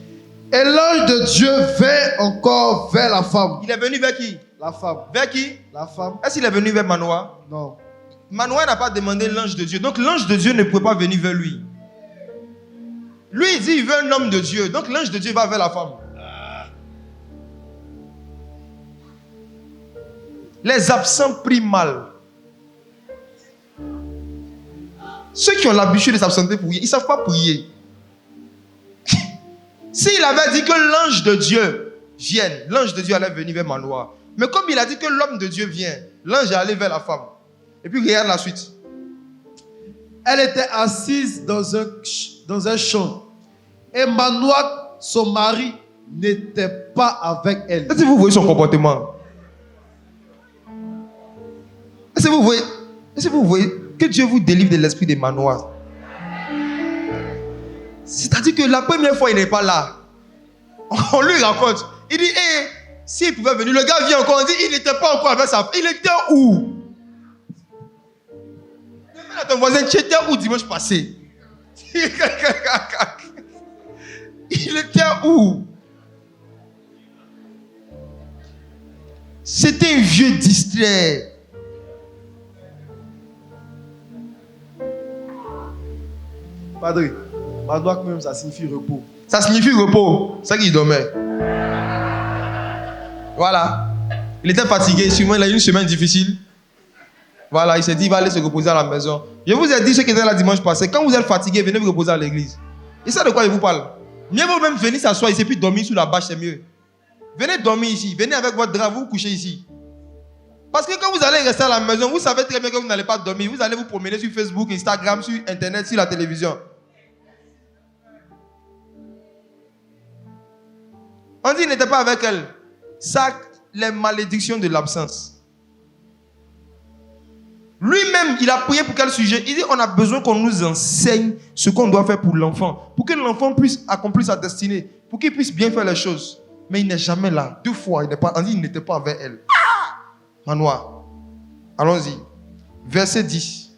Et l'ange de Dieu vint encore vers la femme. Il est venu vers qui? La femme. Vers qui? La femme. Est-ce qu'il est venu vers Manoah? Non. Manoah n'a pas demandé l'ange de Dieu. Donc l'ange de Dieu ne pouvait pas venir vers lui. Lui, il dit il veut un homme de Dieu. Donc l'ange de Dieu va vers la femme. Les absents prient mal. Ceux qui ont l'habitude de s'absenter pour prier, ils ne savent pas prier. S'il avait dit que l'ange de Dieu vienne, l'ange de Dieu allait venir vers Manoah. Mais comme il a dit que l'homme de Dieu vient, l'ange est allé vers la femme. Et puis regarde la suite. Elle était assise dans un champ. Et Manoah, son mari, n'était pas avec elle. Est-ce que vous voyez son comportement? Est-ce que vous voyez que Dieu vous délivre de l'esprit des manoirs? C'est-à-dire que la première fois, il n'est pas là. On lui raconte. Il dit, hé, s'il pouvait venir, le gars vient encore, on dit, il n'était pas encore avec sa femme. Il était où? Demande à ton voisin, tu étais où dimanche passé? Il était où? C'était un vieux distrait. Padre, manoir même, ça signifie repos. Ça signifie repos. C'est ça qu'il dormait. Voilà. Il était fatigué. Sûrement, il a eu une semaine difficile. Voilà, il s'est dit, il va aller se reposer à la maison. Je vous ai dit ce qui était là dimanche passé. Quand vous êtes fatigué, venez vous reposer à l'église. Et ça, de quoi il vous parle? Mieux vaut même venir s'asseoir ici puis dormir sous la bâche, c'est mieux. Venez dormir ici. Venez avec votre drap, vous couchez ici. Parce que quand vous allez rester à la maison, vous savez très bien que vous n'allez pas dormir. Vous allez vous promener sur Facebook, Instagram, sur Internet, sur la télévision. On dit qu'il n'était pas avec elle. Ça, les malédictions de l'absence. Lui-même, il a prié pour quel sujet? Il dit on a besoin qu'on nous enseigne ce qu'on doit faire pour l'enfant. Pour que l'enfant puisse accomplir sa destinée. Pour qu'il puisse bien faire les choses. Mais il n'est jamais là. 2 fois, on dit qu'il n'était pas avec elle. Manoir. Allons-y. Verset 10.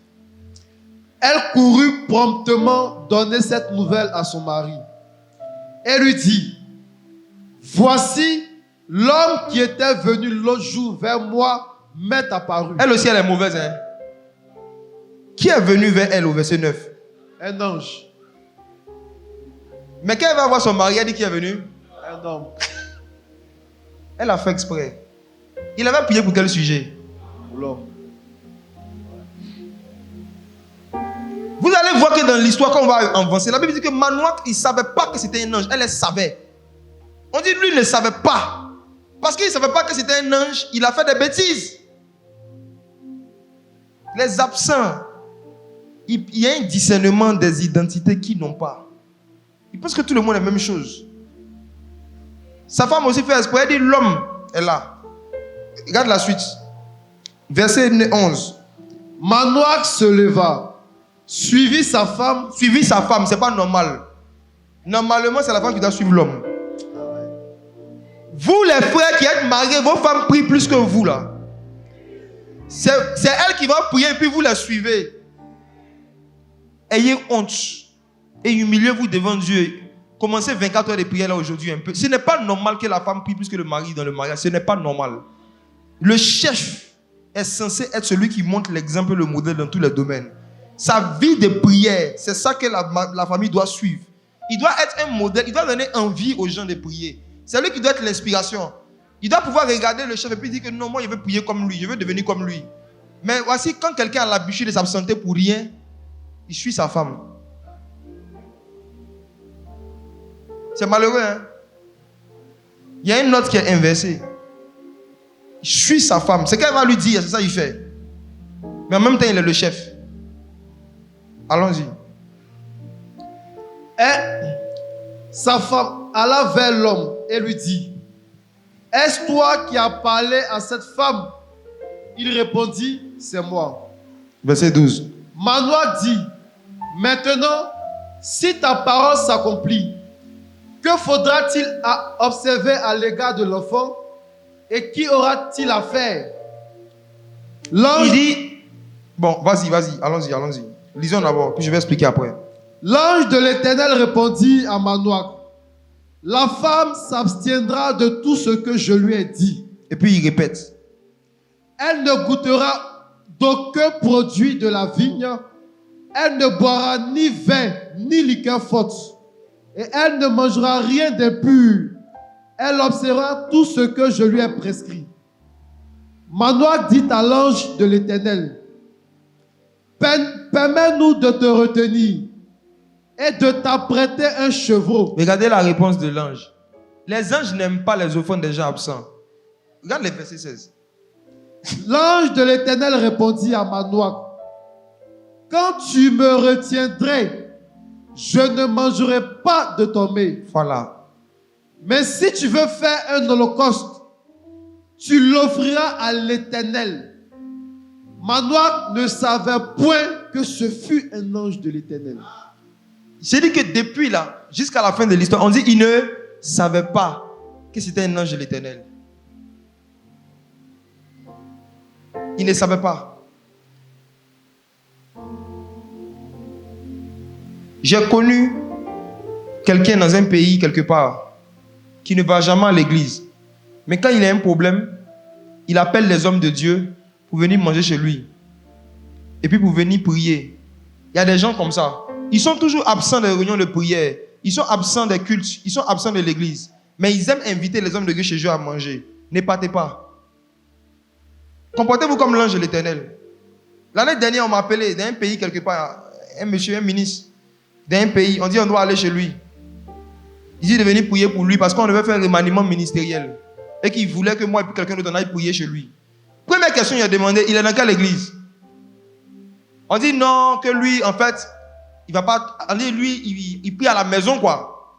Elle courut promptement donner cette nouvelle à son mari. Elle lui dit, voici l'homme qui était venu l'autre jour vers moi m'est apparu. Elle aussi, elle est mauvaise. Hein? Qui est venu vers elle au verset 9? Un ange. Mais quand elle va voir son mari, elle dit qui est venu? Un homme. Elle a fait exprès. Il avait prié pour quel sujet? Pour l'homme. Vous allez voir que dans l'histoire qu'on va avancer, la Bible dit que Manoah, il ne savait pas que c'était un ange. Elle savait. On dit lui, il ne savait pas. Parce qu'il ne savait pas que c'était un ange, il a fait des bêtises. Les absents, il y a un discernement des identités qu'ils n'ont pas. Ils pensent que tout le monde est la même chose. Sa femme aussi fait exprès, elle dit l'homme est là. Regarde la suite. Verset 11. Manoah se leva, suivit sa femme. Suivit sa femme, c'est pas normal. Normalement, c'est la femme qui doit suivre l'homme. Vous les frères qui êtes mariés, vos femmes prient plus que vous là. C'est elle qui va prier et puis vous la suivez. Ayez honte et humiliez-vous devant Dieu. Commencez 24 heures de prière là aujourd'hui un peu. Ce n'est pas normal que la femme prie plus que le mari dans le mariage. Ce n'est pas normal. Le chef est censé être celui qui montre l'exemple et le modèle dans tous les domaines. Sa vie de prière, c'est ça que la famille doit suivre. Il doit être un modèle, il doit donner envie aux gens de prier. C'est lui qui doit être l'inspiration. Il doit pouvoir regarder le chef et puis dire que non, moi je veux prier comme lui, je veux devenir comme lui. Mais voici, quand quelqu'un a l'habitude de s'absenter pour rien, il suit sa femme. C'est malheureux, hein? Il y a une note qui est inversée. Il suit sa femme. C'est qu'elle va lui dire, c'est ça qu'il fait. Mais en même temps, il est le chef. Allons-y. Et sa femme alla vers l'homme et lui dit, est-ce toi qui as parlé à cette femme? Il répondit, c'est moi. Verset 12. Manoah dit, maintenant, si ta parole s'accomplit, que faudra-t-il observer à l'égard de l'enfant et qui aura-t-il à faire? L'ange Il dit, bon, vas-y, allons-y. Lisons d'abord, puis je vais expliquer après. L'ange de l'Éternel répondit à Manoah, la femme s'abstiendra de tout ce que je lui ai dit. Et puis il répète. Elle ne goûtera d'aucun produit de la vigne. Elle ne boira ni vin, ni liqueur forte. Et elle ne mangera rien d'impur. Elle observera tout ce que je lui ai prescrit. Manoah dit à l'ange de l'Éternel, permets-nous de te retenir et de t'apprêter un chevreau. Regardez la réponse de l'ange. Les anges n'aiment pas les offrandes des gens absents. Regarde le verset 16. L'ange de l'Éternel répondit à Manoah, quand tu me retiendrais, je ne mangerai pas de ton mets. Voilà. Mais si tu veux faire un holocauste, tu l'offriras à l'Éternel. Manoach ne savait point que ce fut un ange de l'Éternel. J'ai dit que depuis là, jusqu'à la fin de l'histoire, on dit qu'il ne savait pas que c'était un ange de l'Éternel. Il ne savait pas. J'ai connu quelqu'un dans un pays quelque part qui ne va jamais à l'église. Mais quand il a un problème, il appelle les hommes de Dieu pour venir manger chez lui. Et puis pour venir prier. Il y a des gens comme ça. Ils sont toujours absents des réunions de prière. Ils sont absents des cultes. Ils sont absents de l'église. Mais ils aiment inviter les hommes de Dieu chez eux à manger. Ne partez pas. Comportez-vous comme l'ange de l'Éternel. L'année dernière, on m'a appelé d'un pays quelque part, un monsieur, un ministre, d'un pays. On dit on doit aller chez lui. Il dit de venir prier pour lui parce qu'on devait faire un remaniement ministériel. Et qu'il voulait que moi et puis quelqu'un d'autre en aille prier chez lui. Première question, il a demandé, il est dans quelle église? On dit non, que lui, en fait, il va pas. On dit lui, il prie à la maison, quoi.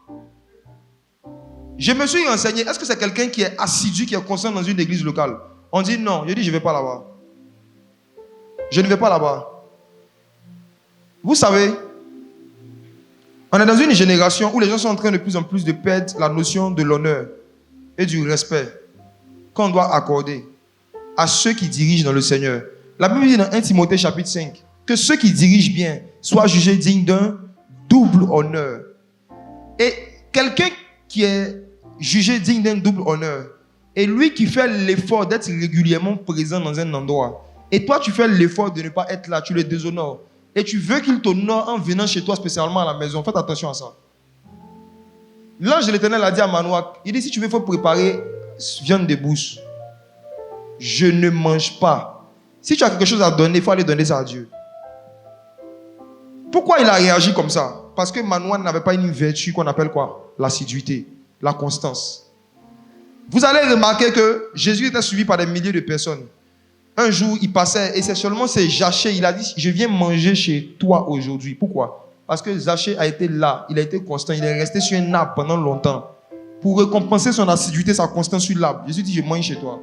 Je me suis renseigné, est-ce que c'est quelqu'un qui est assidu, qui est constant dans une église locale? On dit non. Je dis, je ne vais pas là-bas. Je ne vais pas là-bas. Vous savez, on est dans une génération où les gens sont en train de plus en plus de perdre la notion de l'honneur et du respect qu'on doit accorder à ceux qui dirigent dans le Seigneur. La Bible dit dans 1 Timothée chapitre 5 que ceux qui dirigent bien soient jugés dignes d'un double honneur. Et quelqu'un qui est jugé digne d'un double honneur, et lui qui fait l'effort d'être régulièrement présent dans un endroit, et toi tu fais l'effort de ne pas être là, tu le déshonores, et tu veux qu'il t'honore en venant chez toi spécialement à la maison. Faites attention à ça. L'ange de l'Éternel a dit à Manoach, il dit si tu veux, il faut préparer viande de bouche. Je ne mange pas. Si tu as quelque chose à donner, il faut aller donner ça à Dieu. Pourquoi il a réagi comme ça? Parce que Manoach n'avait pas une vertu qu'on appelle quoi? L'assiduité, la constance. Vous allez remarquer que Jésus était suivi par des milliers de personnes. Un jour, il passait et c'est seulement Zachée. Il a dit, je viens manger chez toi aujourd'hui. Pourquoi? Parce que Zachée a été là, il a été constant, il est resté sur un arbre pendant longtemps. Pour récompenser son assiduité, sa constance sur l'arbre. Jésus dit, je mange chez toi.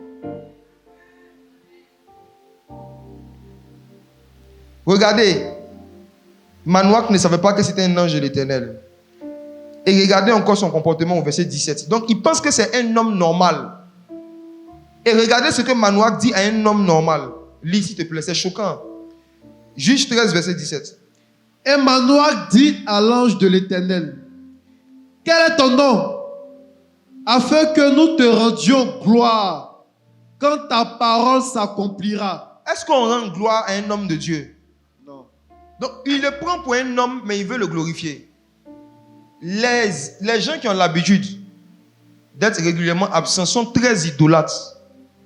Regardez, Manoach ne savait pas que c'était un ange de l'Éternel. Et regardez encore son comportement au verset 17. Donc il pense que c'est un homme normal. Et regardez ce que Manoach dit à un homme normal. Lis s'il te plaît, c'est choquant. Juge 13, verset 17. Et Manoach dit à l'ange de l'Éternel, quel est ton nom? Afin que nous te rendions gloire quand ta parole s'accomplira. Est-ce qu'on rend gloire à un homme de Dieu? Non. Donc il le prend pour un homme, mais il veut le glorifier. Les gens qui ont l'habitude d'être régulièrement absents sont très idolâtres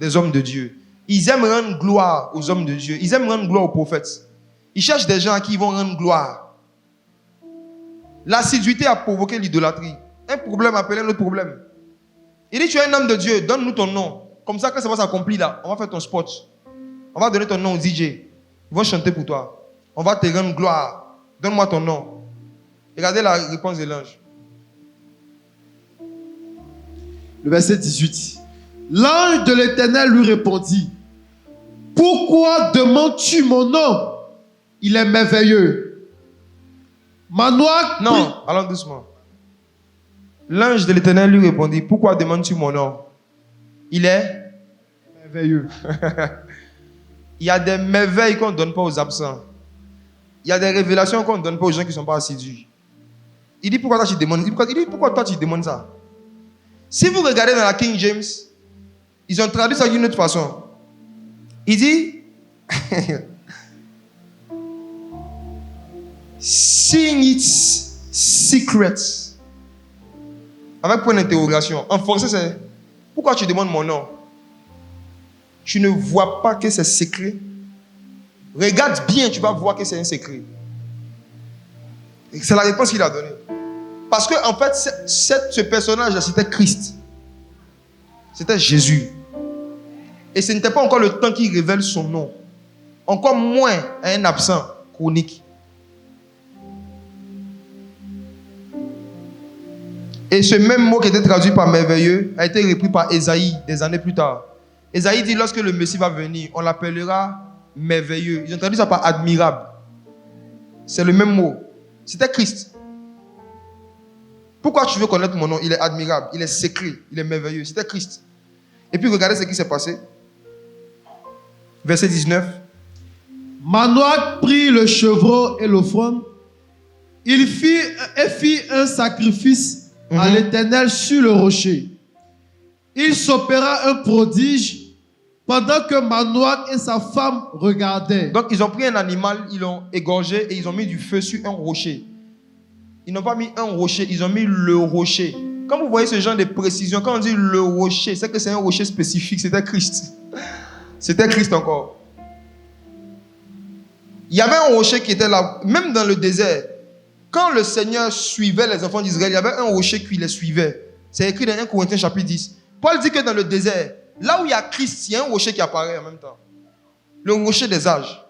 des hommes de Dieu. Ils aiment rendre gloire aux hommes de Dieu. Ils aiment rendre gloire aux prophètes. Ils cherchent des gens à qui ils vont rendre gloire. L'assiduité a provoqué l'idolâtrie. Un problème appelle un autre problème. Il dit, tu es un homme de Dieu, donne-nous ton nom. Comme ça, quand ça va s'accomplir là, on va faire ton spot. On va donner ton nom au DJ. Ils vont chanter pour toi. On va te rendre gloire. Donne-moi ton nom. Regardez la réponse de l'ange. Le verset 18. L'ange de l'Éternel lui répondit, pourquoi demandes-tu mon nom? Il est merveilleux. Manoach... Non, allons doucement. L'ange de l'Éternel lui répondit, pourquoi demandes-tu mon nom? Il est merveilleux. Il y a des merveilles qu'on ne donne pas aux absents. Il y a des révélations qu'on ne donne pas aux gens qui ne sont pas assidus. Il dit, pourquoi toi tu demandes? Il dit, pourquoi toi tu demandes ça? Si vous regardez dans la King James, ils ont traduit ça d'une autre façon. Il dit, seeing its secrets. Avec point d'interrogation. En français, c'est, pourquoi tu demandes mon nom? Tu ne vois pas que c'est secret. Regarde bien, tu vas voir que c'est un secret. Et c'est la réponse qu'il a donnée. Parce que en fait, ce personnage-là, c'était Christ. C'était Jésus. Et ce n'était pas encore le temps qu'il révèle son nom. Encore moins à un absent chronique. Et ce même mot qui était traduit par merveilleux a été repris par Ésaïe des années plus tard. Ésaïe dit lorsque le Messie va venir, on l'appellera merveilleux. Ils ont traduit ça par admirable. C'est le même mot. C'était Christ. Pourquoi tu veux connaître mon nom? Il est admirable, il est secret, il est merveilleux. C'était Christ. Et puis regardez ce qui s'est passé. Verset 19. Manoach prit le chevreau et l'offrande. Il fit un sacrifice à l'Éternel sur le rocher. Il s'opéra un prodige pendant que Manoach et sa femme regardaient. Donc ils ont pris un animal, ils l'ont égorgé et ils ont mis du feu sur un rocher. Ils n'ont pas mis un rocher, ils ont mis le rocher. Quand vous voyez ce genre de précision, quand on dit le rocher, c'est que c'est un rocher spécifique, c'était Christ. C'était Christ encore. Il y avait un rocher qui était là, même dans le désert. Quand le Seigneur suivait les enfants d'Israël, il y avait un rocher qui les suivait. C'est écrit dans 1 Corinthiens chapitre 10. Paul dit que dans le désert, là où il y a Christ, il y a un rocher qui apparaît en même temps. Le rocher des âges.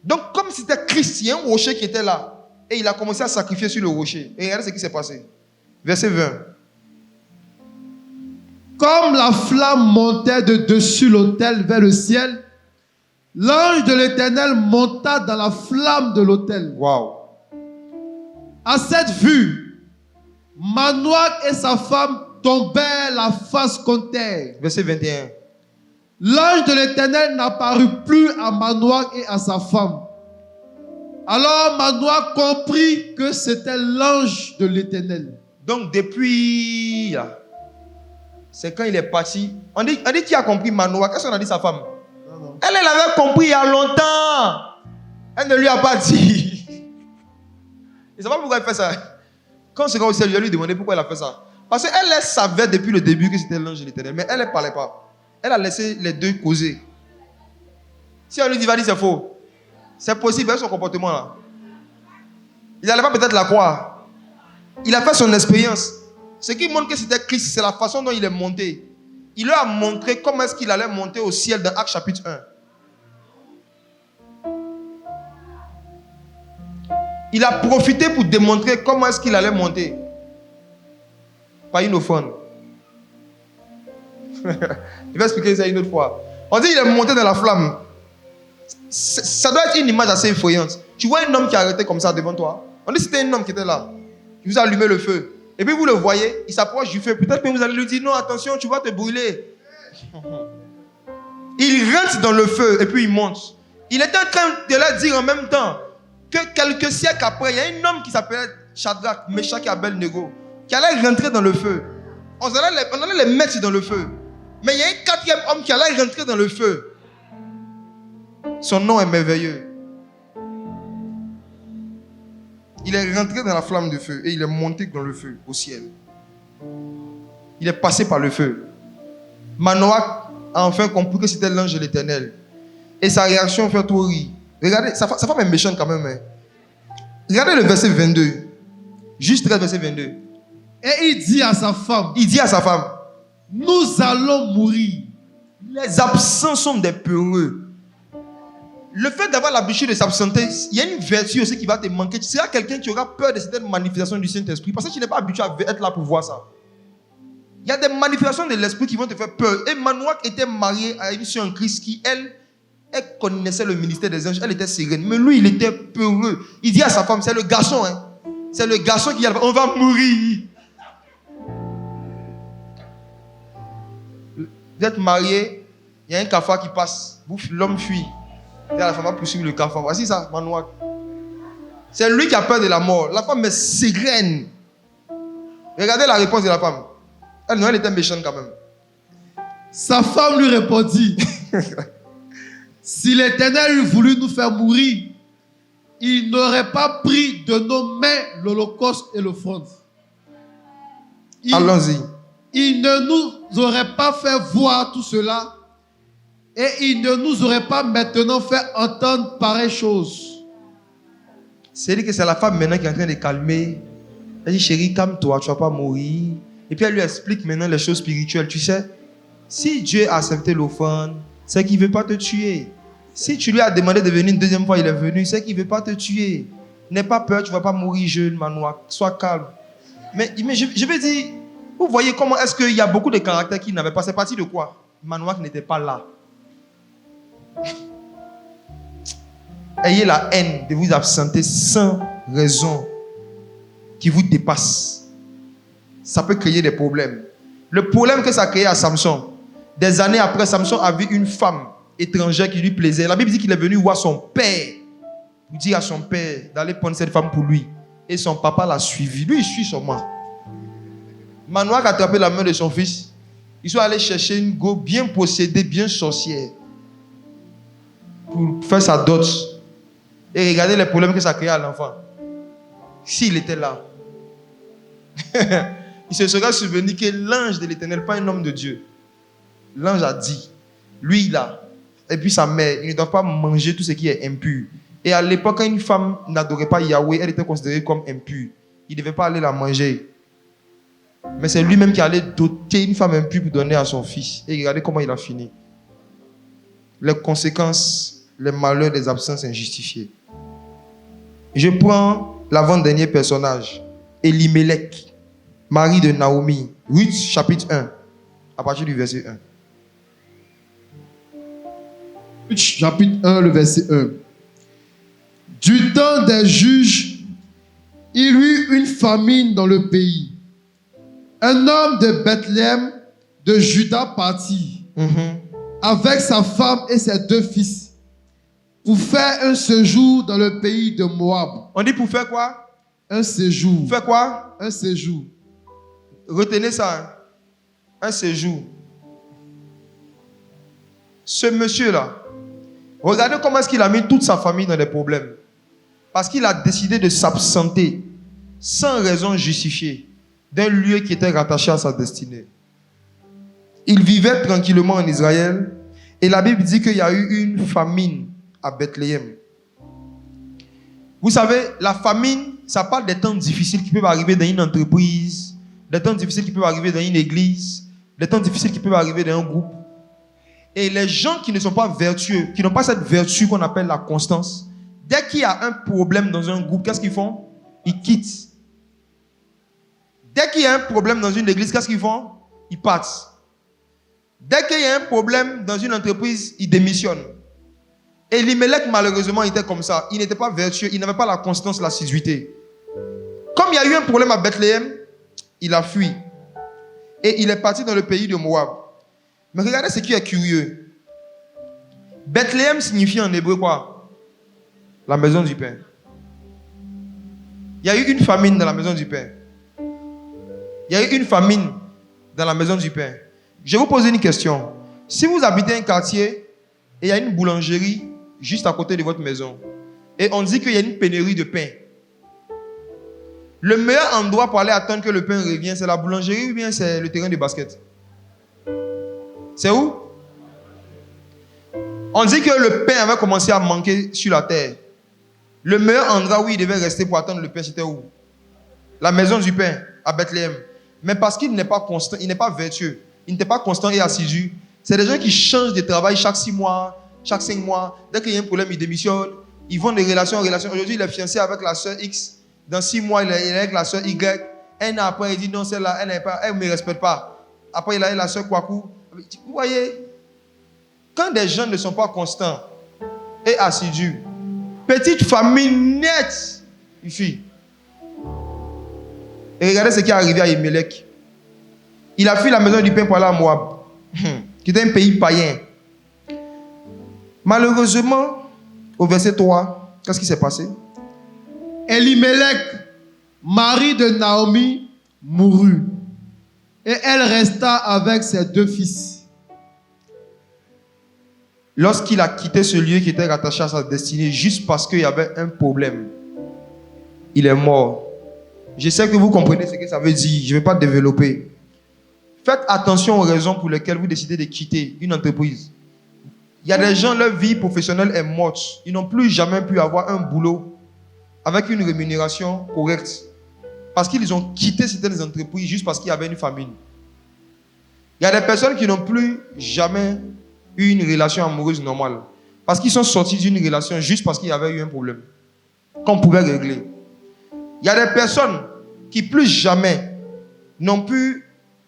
Donc, comme c'était Christ, il y a un rocher qui était là. Et il a commencé à sacrifier sur le rocher. Et regardez ce qui s'est passé. Verset 20. Comme la flamme montait de dessus l'autel vers le ciel, l'ange de l'Éternel monta dans la flamme de l'autel. Waouh. À cette vue, Manoach et sa femme tombèrent la face contre terre. Verset 21. L'ange de l'Éternel n'apparut plus à Manoach et à sa femme. Alors Manoach comprit que c'était l'ange de l'Éternel. Donc depuis là, c'est quand il est parti. On dit qui a compris Manoach. Qu'est-ce qu'on a dit sa femme? Non. Elle avait compris il y a longtemps. Elle ne lui a pas dit. Je ne sais pas pourquoi elle fait ça. Quand c'est au ciel, je lui ai demandé pourquoi elle a fait ça. Parce qu'elle savait depuis le début que c'était l'ange de l'Éternel. Mais elle ne parlait pas. Elle a laissé les deux causer. Si on lui dit, va dire c'est faux. C'est possible avec son comportement là. Il n'allait pas peut-être la croire. Il a fait son expérience. Ce qui montre que c'était Christ, c'est la façon dont il est monté. Il leur a montré comment est-ce qu'il allait monter au ciel dans Actes chapitre 1. Il a profité pour démontrer comment est-ce qu'il allait monter. Par une offrande. Je vais expliquer ça une autre fois. On dit qu'il est monté dans la flamme. Ça doit être une image assez effrayante. Tu vois un homme qui est arrêté comme ça devant toi. On dit que c'était un homme qui était là. Qui vous a allumé le feu. Et puis vous le voyez, il s'approche du feu. Peut-être que vous allez lui dire non, attention, tu vas te brûler. Il rentre dans le feu et puis il monte. Il était en train de leur dire en même temps que quelques siècles après, il y a un homme qui s'appelait Shadrach, Meshach et Abednego qui allait rentrer dans le feu. On allait les mettre dans le feu. Mais il y a un quatrième homme qui allait rentrer dans le feu. Son nom est merveilleux. Il est rentré dans la flamme de feu et il est monté dans le feu au ciel. Il est passé par le feu. Manoach a enfin compris que c'était l'ange de l'Éternel. Et sa réaction fait tout rire. Regardez, sa femme est méchante quand même. Hein. Regardez le verset 22. Juste 13, verset 22. Et il dit à sa femme, nous allons mourir. Les absents sont des peureux. Le fait d'avoir l'habitude de s'absenter, il y a une vertu aussi qui va te manquer. Tu seras quelqu'un qui aura peur de certaines manifestations du Saint-Esprit parce que tu n'es pas habitué à être là pour voir ça. Il y a des manifestations de l'Esprit qui vont te faire peur. Et Manoach était marié à une sœur en Christ qui, elle connaissait le ministère des anges. Elle était sereine. Mais lui, il était peureux. Il dit à sa femme, c'est le garçon. Hein. C'est le garçon qui dit, on va mourir. Vous êtes marié, il y a un cafard qui passe. L'homme fuit. Et la femme va poursuivre le cafard. Voici ça, Manoach. C'est lui qui a peur de la mort. La femme est sereine. Regardez la réponse de la femme. Elle était méchante quand même. Sa femme lui répondit, si l'Éternel eût voulu nous faire mourir, il n'aurait pas pris de nos mains l'holocauste et l'offrande. Allons-y. Il ne nous aurait pas fait voir tout cela et il ne nous aurait pas maintenant fait entendre pareille chose. C'est-à-dire que c'est la femme maintenant qui est en train de calmer. Elle dit, chérie, calme-toi, tu ne vas pas mourir. Et puis elle lui explique maintenant les choses spirituelles. Tu sais, si Dieu a accepté l'offrande, c'est qu'il ne veut pas te tuer. Si tu lui as demandé de venir une deuxième fois, il est venu, c'est qu'il ne veut pas te tuer. N'aie pas peur, tu ne vas pas mourir jeune, Manoach. Sois calme. Mais je vais dire, vous voyez comment est-ce qu'il y a beaucoup de caractères qui n'avaient pas. C'est parti de quoi? Manoak n'était pas là. Ayez la haine de vous absenter sans raison qui vous dépasse. Ça peut créer des problèmes. Le problème que ça a créé à Samson, des années après, Samson a vu une femme étrangère qui lui plaisait. La Bible dit qu'il est venu voir son père, pour dire à son père d'aller prendre cette femme pour lui. Et son papa l'a suivi. Lui, il suit son main. Manoak a attrapé la main de son fils. Ils sont allés chercher une go bien possédée, bien sorcière, pour faire sa dot. Et regardez les problèmes que ça crée à l'enfant. S'il était là, il se serait souvenu que l'ange de l'Éternel, pas un homme de Dieu, l'ange a dit, lui là, et puis sa mère, ils ne doivent pas manger tout ce qui est impur. Et à l'époque, quand une femme n'adorait pas Yahweh, elle était considérée comme impure. Il ne devait pas aller la manger. Mais c'est lui-même qui allait doter une femme impure pour donner à son fils. Et regardez comment il a fini. Les conséquences, les malheurs des absences injustifiées. Je prends l'avant-dernier personnage, Elimelech, mari de Naomi, Ruth chapitre 1, à partir du verset 1. Ruth chapitre 1, le verset 1. Du temps des juges, il y eut une famine dans le pays. Un homme de Bethléem, de Juda, partit avec sa femme et ses 2 fils pour faire un séjour dans le pays de Moab. On dit pour faire quoi? Un séjour. Faire quoi? Un séjour. Retenez ça. Un séjour. Ce monsieur-là, regardez comment est-ce qu'il a mis toute sa famille dans des problèmes. Parce qu'il a décidé de s'absenter sans raison justifiée d'un lieu qui était rattaché à sa destinée. Il vivait tranquillement en Israël et la Bible dit qu'il y a eu une famine à Bethléem. Vous savez, la famine, ça parle des temps difficiles qui peuvent arriver dans une entreprise, des temps difficiles qui peuvent arriver dans une église, des temps difficiles qui peuvent arriver dans un groupe. Et les gens qui ne sont pas vertueux, qui n'ont pas cette vertu qu'on appelle la constance, dès qu'il y a un problème dans un groupe, qu'est-ce qu'ils font? Ils quittent. Dès qu'il y a un problème dans une église, qu'est-ce qu'ils font? Ils partent. Dès qu'il y a un problème dans une entreprise, ils démissionnent. Et Elimelech, malheureusement, était comme ça. Il n'était pas vertueux, il n'avait pas la constance, l'assiduité. Comme il y a eu un problème à Bethléem, il a fui. Et il est parti dans le pays de Moab. Mais regardez ce qui est curieux. Bethléem signifie en hébreu quoi? La maison du pain. Il y a eu une famine dans la maison du pain. Il y a eu une famine dans la maison du pain. Je vais vous poser une question. Si vous habitez un quartier et il y a une boulangerie juste à côté de votre maison et on dit qu'il y a une pénurie de pain, le meilleur endroit pour aller attendre que le pain revienne, c'est la boulangerie ou bien c'est le terrain de basket? C'est où? On dit que le pain avait commencé à manquer sur la terre. Le meilleur endroit où il devait rester pour attendre le pain, c'était où? La maison du pain, à Bethléem. Mais parce qu'il n'est pas constant, il n'est pas vertueux, il n'était pas constant et assidu. C'est des gens qui changent de travail chaque 6 mois, chaque 5 mois. Dès qu'il y a un problème, ils démissionnent. Ils vont de relation en relation. Aujourd'hui, il est fiancé avec la soeur X. Dans 6 mois, il est avec la soeur Y. Un an après, il dit non, celle-là, elle ne me respecte pas. Après, il a la soeur Kwaku. Vous voyez, quand des gens ne sont pas constants et assidus, petite famille nette, il fuit. Et regardez ce qui est arrivé à Elimelech. Il a fui la maison du pain pour aller à Moab, qui était un pays païen. Malheureusement, au verset 3, qu'est-ce qui s'est passé? Elimelech, mari de Naomi, mourut. Et elle resta avec ses 2 fils. Lorsqu'il a quitté ce lieu qui était rattaché à sa destinée, juste parce qu'il y avait un problème, il est mort. Je sais que vous comprenez ce que ça veut dire. Je ne vais pas développer. Faites attention aux raisons pour lesquelles vous décidez de quitter une entreprise. Il y a des gens, leur vie professionnelle est morte. Ils n'ont plus jamais pu avoir un boulot avec une rémunération correcte. Parce qu'ils ont quitté certaines entreprises juste parce qu'il y avait une famine. Il y a des personnes qui n'ont plus jamais eu une relation amoureuse normale. Parce qu'ils sont sortis d'une relation juste parce qu'il y avait eu un problème qu'on pouvait régler. Il y a des personnes qui plus jamais n'ont pu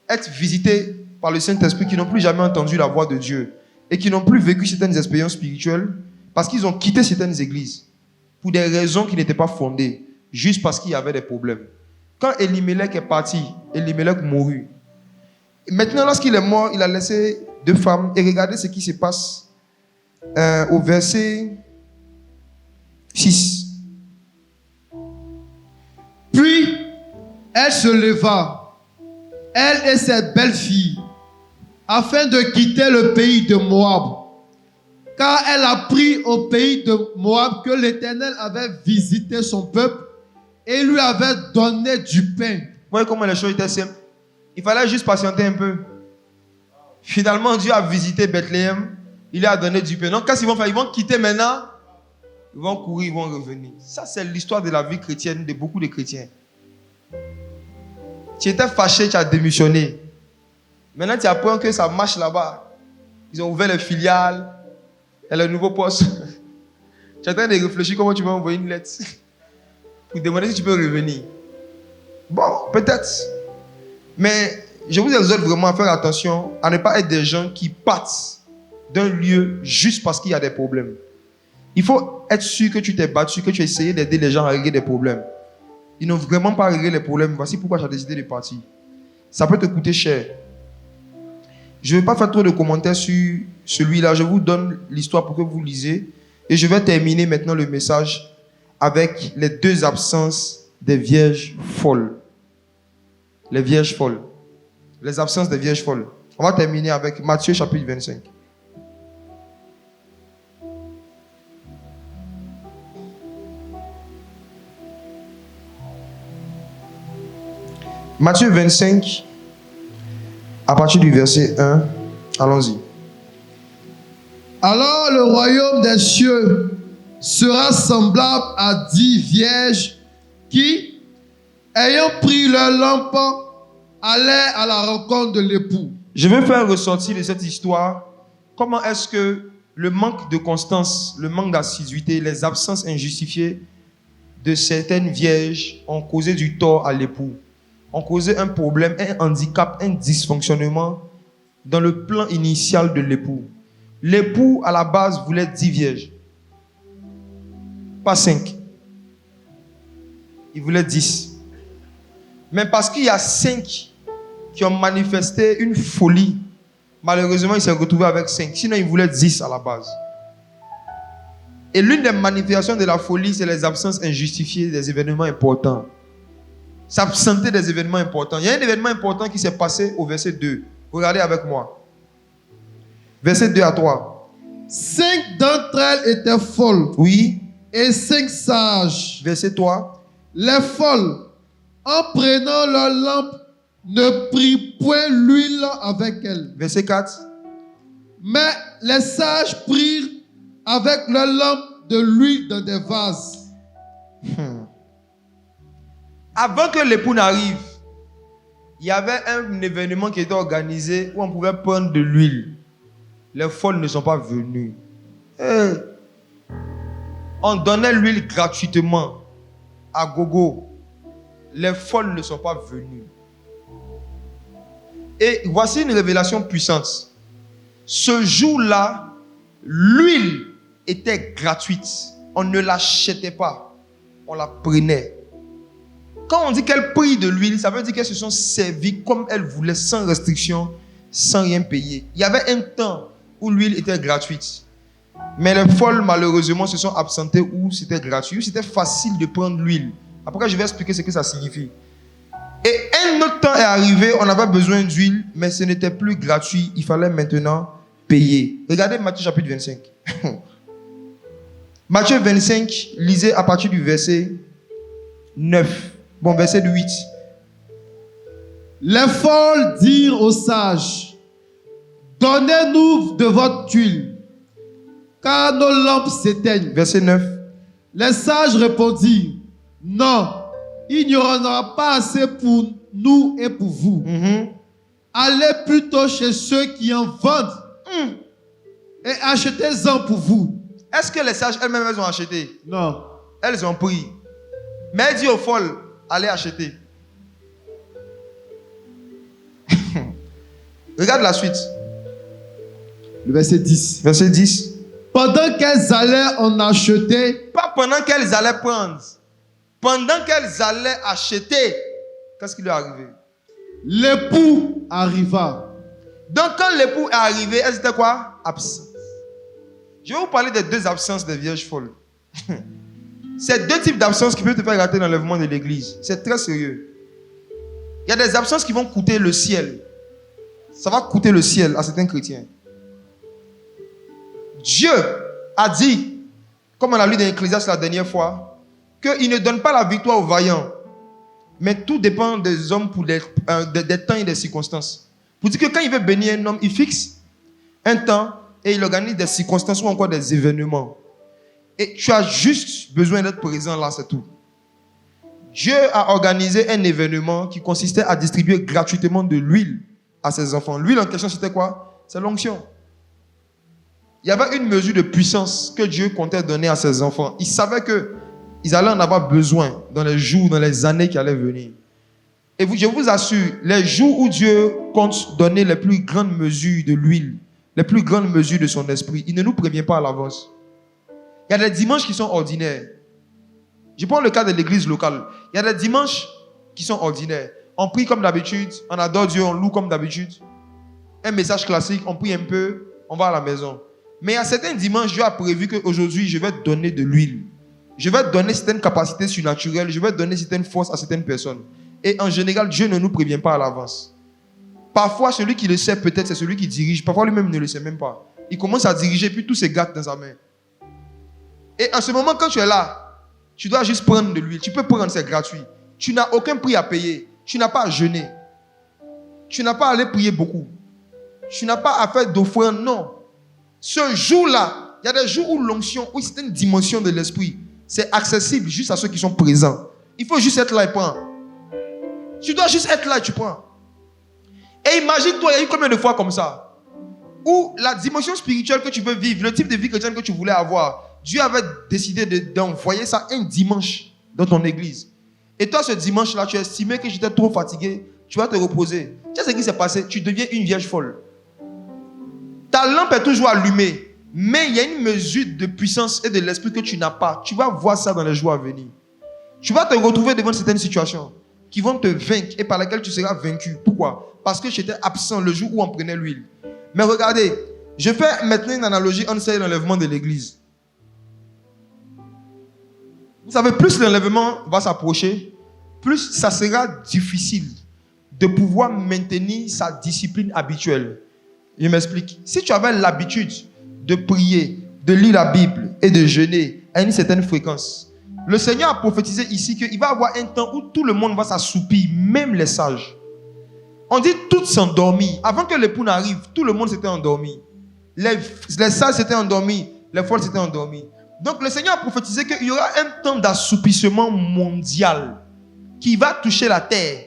être visités par le Saint-Esprit, qui n'ont plus jamais entendu la voix de Dieu et qui n'ont plus vécu certaines expériences spirituelles parce qu'ils ont quitté certaines églises pour des raisons qui n'étaient pas fondées, juste parce qu'il y avait des problèmes. Quand Elimelech est parti, Elimelech mourut. Et maintenant, lorsqu'il est mort, il a laissé 2 femmes. Et regardez ce qui se passe au verset 6. Puis, elle se leva, elle et ses belles-filles, afin de quitter le pays de Moab. Car elle apprit au pays de Moab que l'Éternel avait visité son peuple et lui avait donné du pain. Vous voyez comment les choses étaient simples? Il fallait juste patienter un peu. Finalement, Dieu a visité Bethléem. Il a donné du pain. Donc, qu'est-ce qu'ils vont faire? Ils vont quitter maintenant. Ils vont courir, ils vont revenir. Ça, c'est l'histoire de la vie chrétienne de beaucoup de chrétiens. Tu étais fâché, tu as démissionné. Maintenant, tu apprends que ça marche là-bas. Ils ont ouvert les filiales. Il y a le nouveau poste. Tu es en train de réfléchir comment tu vas envoyer une lettre pour demander si tu peux revenir. Bon, peut-être. Mais je vous exhorte vraiment à faire attention à ne pas être des gens qui partent d'un lieu juste parce qu'il y a des problèmes. Il faut être sûr que tu t'es battu, que tu as essayé d'aider les gens à régler des problèmes. Ils n'ont vraiment pas réglé les problèmes. Voici pourquoi tu as décidé de partir. Ça peut te coûter cher. Je ne vais pas faire trop de commentaires sur celui-là. Je vous donne l'histoire pour que vous lisez. Et je vais terminer maintenant le message avec les 2 absences des vierges folles. Les vierges folles. Les absences des vierges folles. On va terminer avec Matthieu chapitre 25. Matthieu 25, à partir du verset 1, allons-y. Alors le royaume des cieux sera semblable à 10 vierges qui, ayant pris leur lampe, allaient à la rencontre de l'époux. Je veux faire ressortir de cette histoire comment est-ce que le manque de constance, le manque d'assiduité, les absences injustifiées de certaines vierges ont causé du tort à l'époux, ont causé un problème, un handicap, un dysfonctionnement dans le plan initial de l'époux. L'époux, à la base, voulait 10 vierges. Pas 5. Il voulait 10. Mais parce qu'il y a 5 qui ont manifesté une folie, malheureusement, il s'est retrouvé avec 5. Sinon, il voulait 10 à la base. Et l'une des manifestations de la folie, c'est les absences injustifiées des événements importants. S'absenter des événements importants. Il y a un événement important qui s'est passé au verset 2. Regardez avec moi. Verset 2 à 3. 5 d'entre elles étaient folles. Oui. Et 5 sages. Verset 3. Les folles, en prenant leur lampe, ne prirent point l'huile avec elles. Verset 4. Mais les sages prirent avec leur lampe de l'huile dans des vases. Avant que l'époux n'arrive, il y avait un événement qui était organisé où on pouvait prendre de l'huile. Les folles ne sont pas venues. On donnait l'huile gratuitement à gogo. Les folles ne sont pas venues. Et voici une révélation puissante. Ce jour-là, l'huile était gratuite. On ne l'achetait pas. On la prenait. Quand on dit qu'elle prit de l'huile, ça veut dire qu'elles se sont servies comme elles voulaient, sans restriction, sans rien payer. Il y avait un temps où l'huile était gratuite. Mais les folles, malheureusement, se sont absentées où c'était gratuit, où c'était facile de prendre l'huile. Après, je vais expliquer ce que ça signifie. Et un autre temps est arrivé, on avait besoin d'huile, mais ce n'était plus gratuit. Il fallait maintenant payer. Regardez Matthieu chapitre 25. Matthieu 25, lisez à partir du verset 9. Bon, verset 8. Les folles dirent aux sages, donnez-nous de votre huile, car nos lampes s'éteignent. Verset 9. Les sages répondirent, non, il n'y en aura pas assez pour nous et pour vous. Allez plutôt chez ceux qui en vendent et achetez-en pour vous. Est-ce que les sages elles-mêmes elles ont acheté? Non. Elles ont pris. Mais elle dit aux folles, allez acheter. Regarde la suite. Le verset 10. Verset 10. Pendant qu'elles allaient en acheter, Pas pendant qu'elles allaient prendre. Pendant qu'elles allaient acheter, qu'est-ce qui lui est arrivé? l'époux arriva. Donc quand l'époux est arrivé, elles étaient quoi? Absentes. Je vais vous parler des deux absences des vierges folles. C'est deux types d'absences qui peuvent te faire rater l'enlèvement de l'église. C'est très sérieux. Il y a des absences qui vont coûter le ciel. Ça va coûter le ciel à certains chrétiens. Dieu a dit, comme on a lu dans Ecclésiaste la dernière fois, qu'il ne donne pas la victoire aux vaillants. Mais tout dépend des hommes pour des temps et des circonstances. Pour dire que quand il veut bénir un homme, il fixe un temps et il organise des circonstances ou encore des événements. Et tu as juste besoin d'être présent là, c'est tout. Dieu a organisé un événement qui consistait à distribuer gratuitement de l'huile à ses enfants. L'huile en question, c'était quoi? C'est l'onction. Il y avait une mesure de puissance que Dieu comptait donner à ses enfants. Il savait qu'ils allaient en avoir besoin dans les jours, dans les années qui allaient venir. Et je vous assure, les jours où Dieu compte donner les plus grandes mesures de l'huile, les plus grandes mesures de son esprit, il ne nous prévient pas à l'avance. Il y a des dimanches qui sont ordinaires. Je prends le cas de l'église locale. Il y a des dimanches qui sont ordinaires. On prie comme d'habitude, on adore Dieu, on loue comme d'habitude. Un message classique, on prie un peu, on va à la maison. Mais il y a certains dimanches, Dieu a prévu qu'aujourd'hui, je vais te donner de l'huile. Je vais te donner certaines capacités surnaturelles, je vais te donner certaines forces à certaines personnes. Et en général, Dieu ne nous prévient pas à l'avance. Parfois, celui qui le sait, peut-être, c'est celui qui dirige. Parfois, lui-même ne le sait même pas. Il commence à diriger, puis tout se gâte dans sa main. Et en ce moment, quand tu es là, tu dois juste prendre de l'huile. Tu peux prendre, c'est gratuit. Tu n'as aucun prix à payer. Tu n'as pas à jeûner. Tu n'as pas à aller prier beaucoup. Tu n'as pas à faire d'offrande, non. Ce jour-là, il y a des jours où l'onction, où c'est une dimension de l'esprit, c'est accessible juste à ceux qui sont présents. Il faut juste être là et prendre. Tu dois juste être là et tu prends. Et imagine-toi, il y a eu combien de fois comme ça, où la dimension spirituelle que tu veux vivre, le type de vie chrétienne que tu voulais avoir, Dieu avait décidé d'envoyer ça un dimanche dans ton église. Et toi, ce dimanche-là, tu as estimé que j'étais trop fatigué, tu vas te reposer. Tu sais ce qui s'est passé? Tu deviens une vierge folle. Ta lampe est toujours allumée, mais il y a une mesure de puissance et de l'esprit que tu n'as pas. Tu vas voir ça dans les jours à venir. Tu vas te retrouver devant certaines situations qui vont te vaincre et par lesquelles tu seras vaincu. Pourquoi? Parce que j'étais absent le jour où on prenait l'huile. Mais regardez, je fais maintenant une analogie entre l'enlèvement de l'église. Vous savez, plus l'enlèvement va s'approcher, plus ça sera difficile de pouvoir maintenir sa discipline habituelle. Je m'explique. Si tu avais l'habitude de prier, de lire la Bible et de jeûner à une certaine fréquence, le Seigneur a prophétisé ici qu'il va y avoir un temps où tout le monde va s'assoupir, même les sages. On dit toutes s'endormir. Avant que l'époux n'arrive, tout le monde s'était endormi. Les sages s'étaient endormis, les folles s'étaient endormies. Donc le Seigneur a prophétisé qu'il y aura un temps d'assoupissement mondial qui va toucher la terre.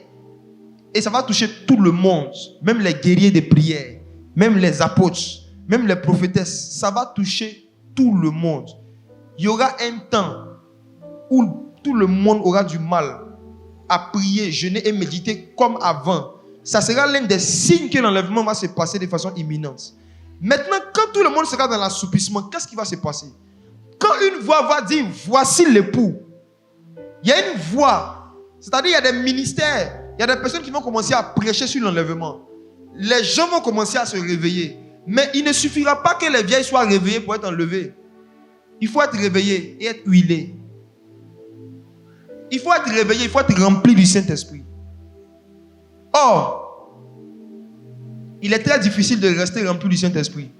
Et ça va toucher tout le monde, même les guerriers de prière, même les apôtres, même les prophétesses. Ça va toucher tout le monde. Il y aura un temps où tout le monde aura du mal à prier, jeûner et méditer comme avant. Ça sera l'un des signes que l'enlèvement va se passer de façon imminente. Maintenant, quand tout le monde sera dans l'assoupissement, qu'est-ce qui va se passer? Quand une voix va dire, voici l'époux, il y a une voix, c'est-à-dire il y a des ministères, il y a des personnes qui vont commencer à prêcher sur l'enlèvement. Les gens vont commencer à se réveiller. Mais il ne suffira pas que les vieilles soient réveillées pour être enlevées. Il faut être réveillé et être huilé. Il faut être réveillé, il faut être rempli du Saint-Esprit. Or, il est très difficile de rester rempli du Saint-Esprit.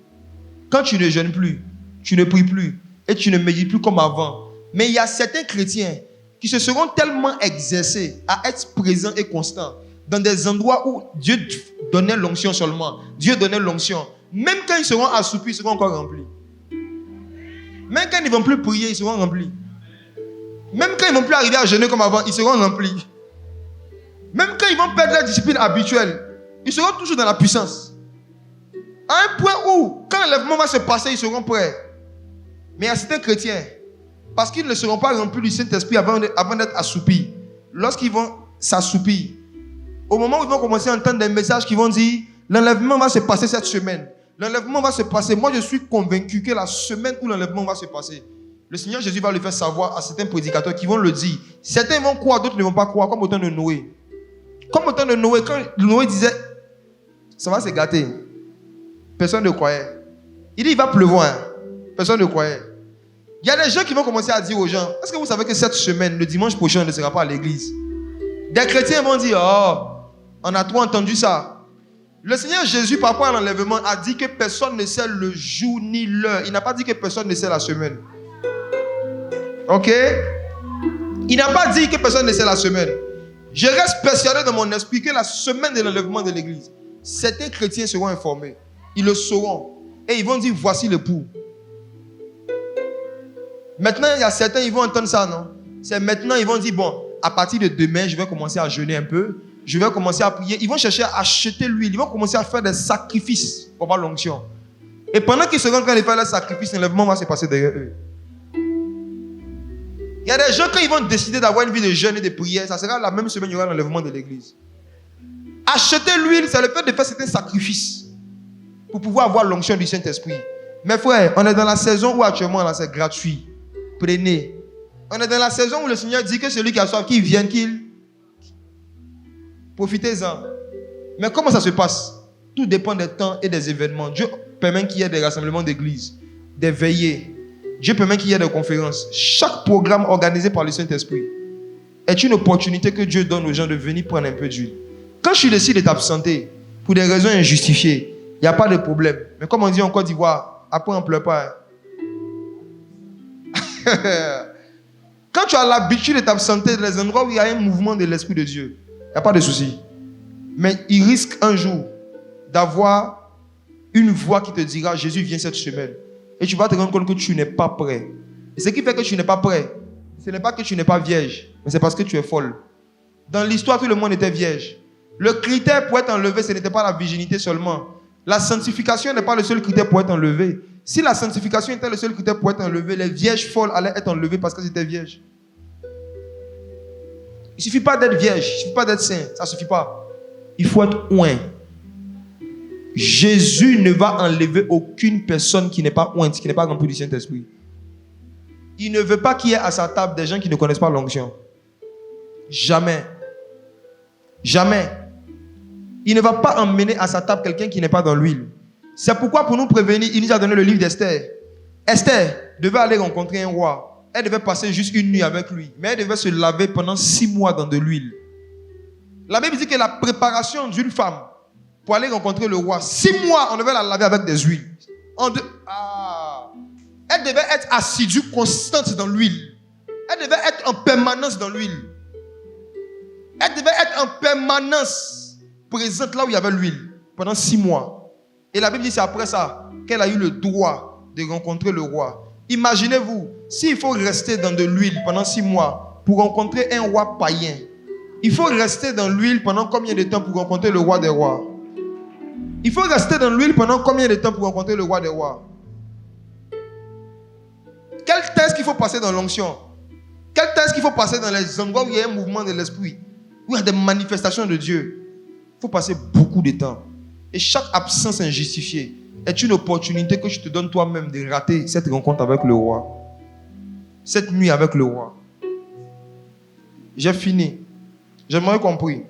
Quand tu ne jeûnes plus, tu ne pries plus et tu ne médites plus comme avant. Mais il y a certains chrétiens qui se seront tellement exercés à être présents et constants dans des endroits où Dieu donnait l'onction seulement. Dieu donnait l'onction. Même quand ils seront assoupis, ils seront encore remplis. Même quand ils ne vont plus prier, ils seront remplis. Même quand ils ne vont plus arriver à jeûner comme avant, ils seront remplis. Même quand ils vont perdre leur discipline habituelle, ils seront toujours dans la puissance. À un point où, quand l'enlèvement va se passer, ils seront prêts. Mais il y a certains chrétiens, parce qu'ils ne seront pas remplis du Saint-Esprit avant d'être assoupis, lorsqu'ils vont s'assoupir, au moment où ils vont commencer à entendre des messages qui vont dire L'enlèvement va se passer cette semaine. L'enlèvement va se passer. Moi, je suis convaincu que la semaine où l'enlèvement va se passer, le Seigneur Jésus va le faire savoir à certains prédicateurs qui vont le dire. Certains vont croire, d'autres ne vont pas croire, comme au temps de Noé. Comme au temps de Noé, quand Noé disait, ça va se gâter. Personne ne croyait. Il dit, il va pleuvoir. Personne ne croyait. Il y a des gens qui vont commencer à dire aux gens, est-ce que vous savez que cette semaine, le dimanche prochain, on ne sera pas à l'église? Des chrétiens vont dire, oh, on a trop entendu ça. Le Seigneur Jésus, par rapport à l'enlèvement, a dit que personne ne sait le jour ni l'heure. Il n'a pas dit que personne ne sait la semaine. Ok? Il n'a pas dit que personne ne sait la semaine. Je reste persuadé dans mon esprit que la semaine de l'enlèvement de l'église, certains chrétiens seront informés. Ils le sauront. Et ils vont dire, voici le pouls. Maintenant, il y a certains, ils vont entendre ça, non? C'est maintenant, ils vont dire, bon, à partir de demain, je vais commencer à jeûner un peu. Je vais commencer à prier. Ils vont chercher à acheter l'huile. Ils vont commencer à faire des sacrifices pour avoir l'onction. Et pendant qu'ils seront en train de faire les sacrifices, l'enlèvement va se passer derrière eux. Il y a des gens, quand ils vont décider d'avoir une vie de jeûne et de prière, ça sera la même semaine, il y aura l'enlèvement de l'église. Acheter l'huile, c'est le fait de faire certains sacrifices pour pouvoir avoir l'onction du Saint-Esprit. Mes frères, on est dans la saison où actuellement, là, c'est gratuit. Prenez. On est dans la saison où le Seigneur dit que celui qui a soif, qu'il vienne, qu'il... Profitez-en. Mais comment ça se passe? Tout dépend des temps et des événements. Dieu permet qu'il y ait des rassemblements d'église, des veillées. Dieu permet qu'il y ait des conférences. Chaque programme organisé par le Saint-Esprit est une opportunité que Dieu donne aux gens de venir prendre un peu d'huile. Quand je décide de t'absenter pour des raisons injustifiées, il n'y a pas de problème. Mais comme on dit en Côte d'Ivoire, après on ne pleure pas. Quand tu as l'habitude de t'absenter dans les endroits où il y a un mouvement de l'Esprit de Dieu, il n'y a pas de souci. Mais il risque un jour d'avoir une voix qui te dira, Jésus vient cette semaine. Et tu vas te rendre compte que tu n'es pas prêt. Et ce qui fait que tu n'es pas prêt, ce n'est pas que tu n'es pas vierge, mais c'est parce que tu es folle. Dans l'histoire, tout le monde était vierge. Le critère pour être enlevé, ce n'était pas la virginité seulement. La sanctification n'est pas le seul critère pour être enlevé. Si la sanctification était le seul critère pour être enlevé, les vierges folles allaient être enlevées parce qu'elles étaient vierges. Il ne suffit pas d'être vierge, il ne suffit pas d'être saint, ça ne suffit pas. Il faut être oint. Jésus ne va enlever aucune personne qui n'est pas ointe, qui n'est pas remplie du Saint-Esprit. Il ne veut pas qu'il y ait à sa table des gens qui ne connaissent pas l'onction. Jamais. Jamais. Il ne va pas emmener à sa table quelqu'un qui n'est pas dans l'huile. C'est pourquoi, pour nous prévenir, il nous a donné le livre d'Esther. Esther devait aller rencontrer un roi. Elle devait passer juste une nuit avec lui. Mais elle devait se laver pendant 6 mois dans de l'huile. La Bible dit que la préparation d'une femme pour aller rencontrer le roi, 6 mois, on devait la laver avec des huiles. Elle devait être assidue, constante dans l'huile. Elle devait être en permanence dans l'huile. Elle devait être en permanence présente là où il y avait l'huile pendant 6 mois. Et la Bible dit que c'est après ça qu'elle a eu le droit de rencontrer le roi. Imaginez-vous, s'il faut rester dans de l'huile pendant 6 mois pour rencontrer un roi païen, il faut rester dans l'huile pendant combien de temps pour rencontrer le roi des rois? Il faut rester dans l'huile pendant combien de temps pour rencontrer le roi des rois? Quel test qu'il faut passer dans l'onction? Quel test qu'il faut passer dans les endroits où il y a un mouvement de l'esprit, où il y a des manifestations de Dieu? Il faut passer beaucoup de temps. Et chaque absence injustifiée est une opportunité que tu te donnes toi-même de rater cette rencontre avec le roi. Cette nuit avec le roi. J'ai fini. J'aimerais compris.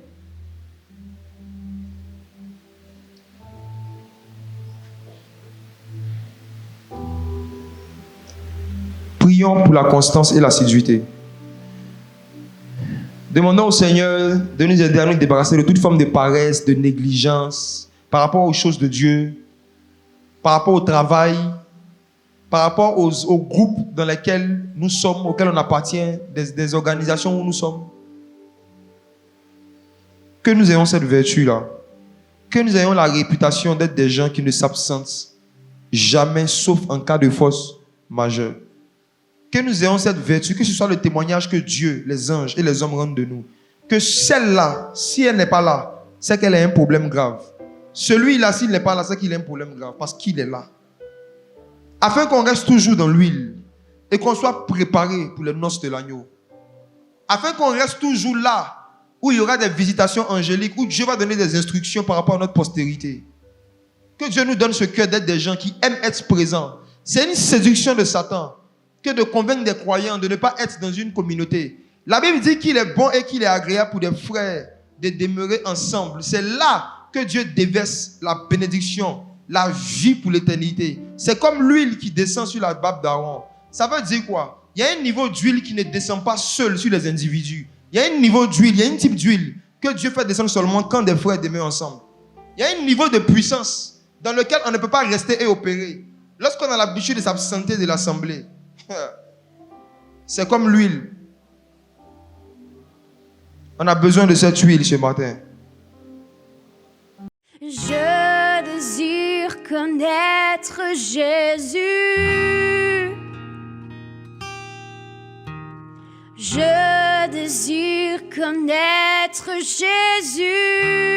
Prions pour la constance et l'assiduité. Demandons au Seigneur de nous aider à nous débarrasser de toute forme de paresse, de négligence, par rapport aux choses de Dieu, par rapport au travail, par rapport aux groupes dans lesquels nous sommes, auxquels on appartient, des organisations où nous sommes. Que nous ayons cette vertu-là. Que nous ayons la réputation d'être des gens qui ne s'absentent jamais, sauf en cas de force majeure. Que nous ayons cette vertu, que ce soit le témoignage que Dieu, les anges et les hommes rendent de nous. Que celle-là, si elle n'est pas là, c'est qu'elle a un problème grave. Celui-là, s'il n'est pas là, c'est qu'il a un problème grave, parce qu'il est là. Afin qu'on reste toujours dans l'huile et qu'on soit préparé pour les noces de l'agneau. Afin qu'on reste toujours là, où il y aura des visitations angéliques, où Dieu va donner des instructions par rapport à notre postérité. que Dieu nous donne ce cœur d'être des gens qui aiment être présents. C'est une séduction de Satan que de convaincre des croyants de ne pas être dans une communauté. La Bible dit qu'il est bon et qu'il est agréable pour des frères de demeurer ensemble. C'est là que Dieu déverse la bénédiction, la vie pour l'éternité. C'est comme l'huile qui descend sur la barbe d'Aaron. Ça veut dire quoi? Il y a un niveau d'huile qui ne descend pas seul sur les individus. Il y a un niveau d'huile, il y a un type d'huile que Dieu fait descendre seulement quand des frères demeurent ensemble. Il y a un niveau de puissance dans lequel on ne peut pas rester et opérer. Lorsqu'on a l'habitude de s'absenter de l'assemblée, c'est comme l'huile. On a besoin de cette huile ce matin. Je désire connaître Jésus. Je désire connaître Jésus.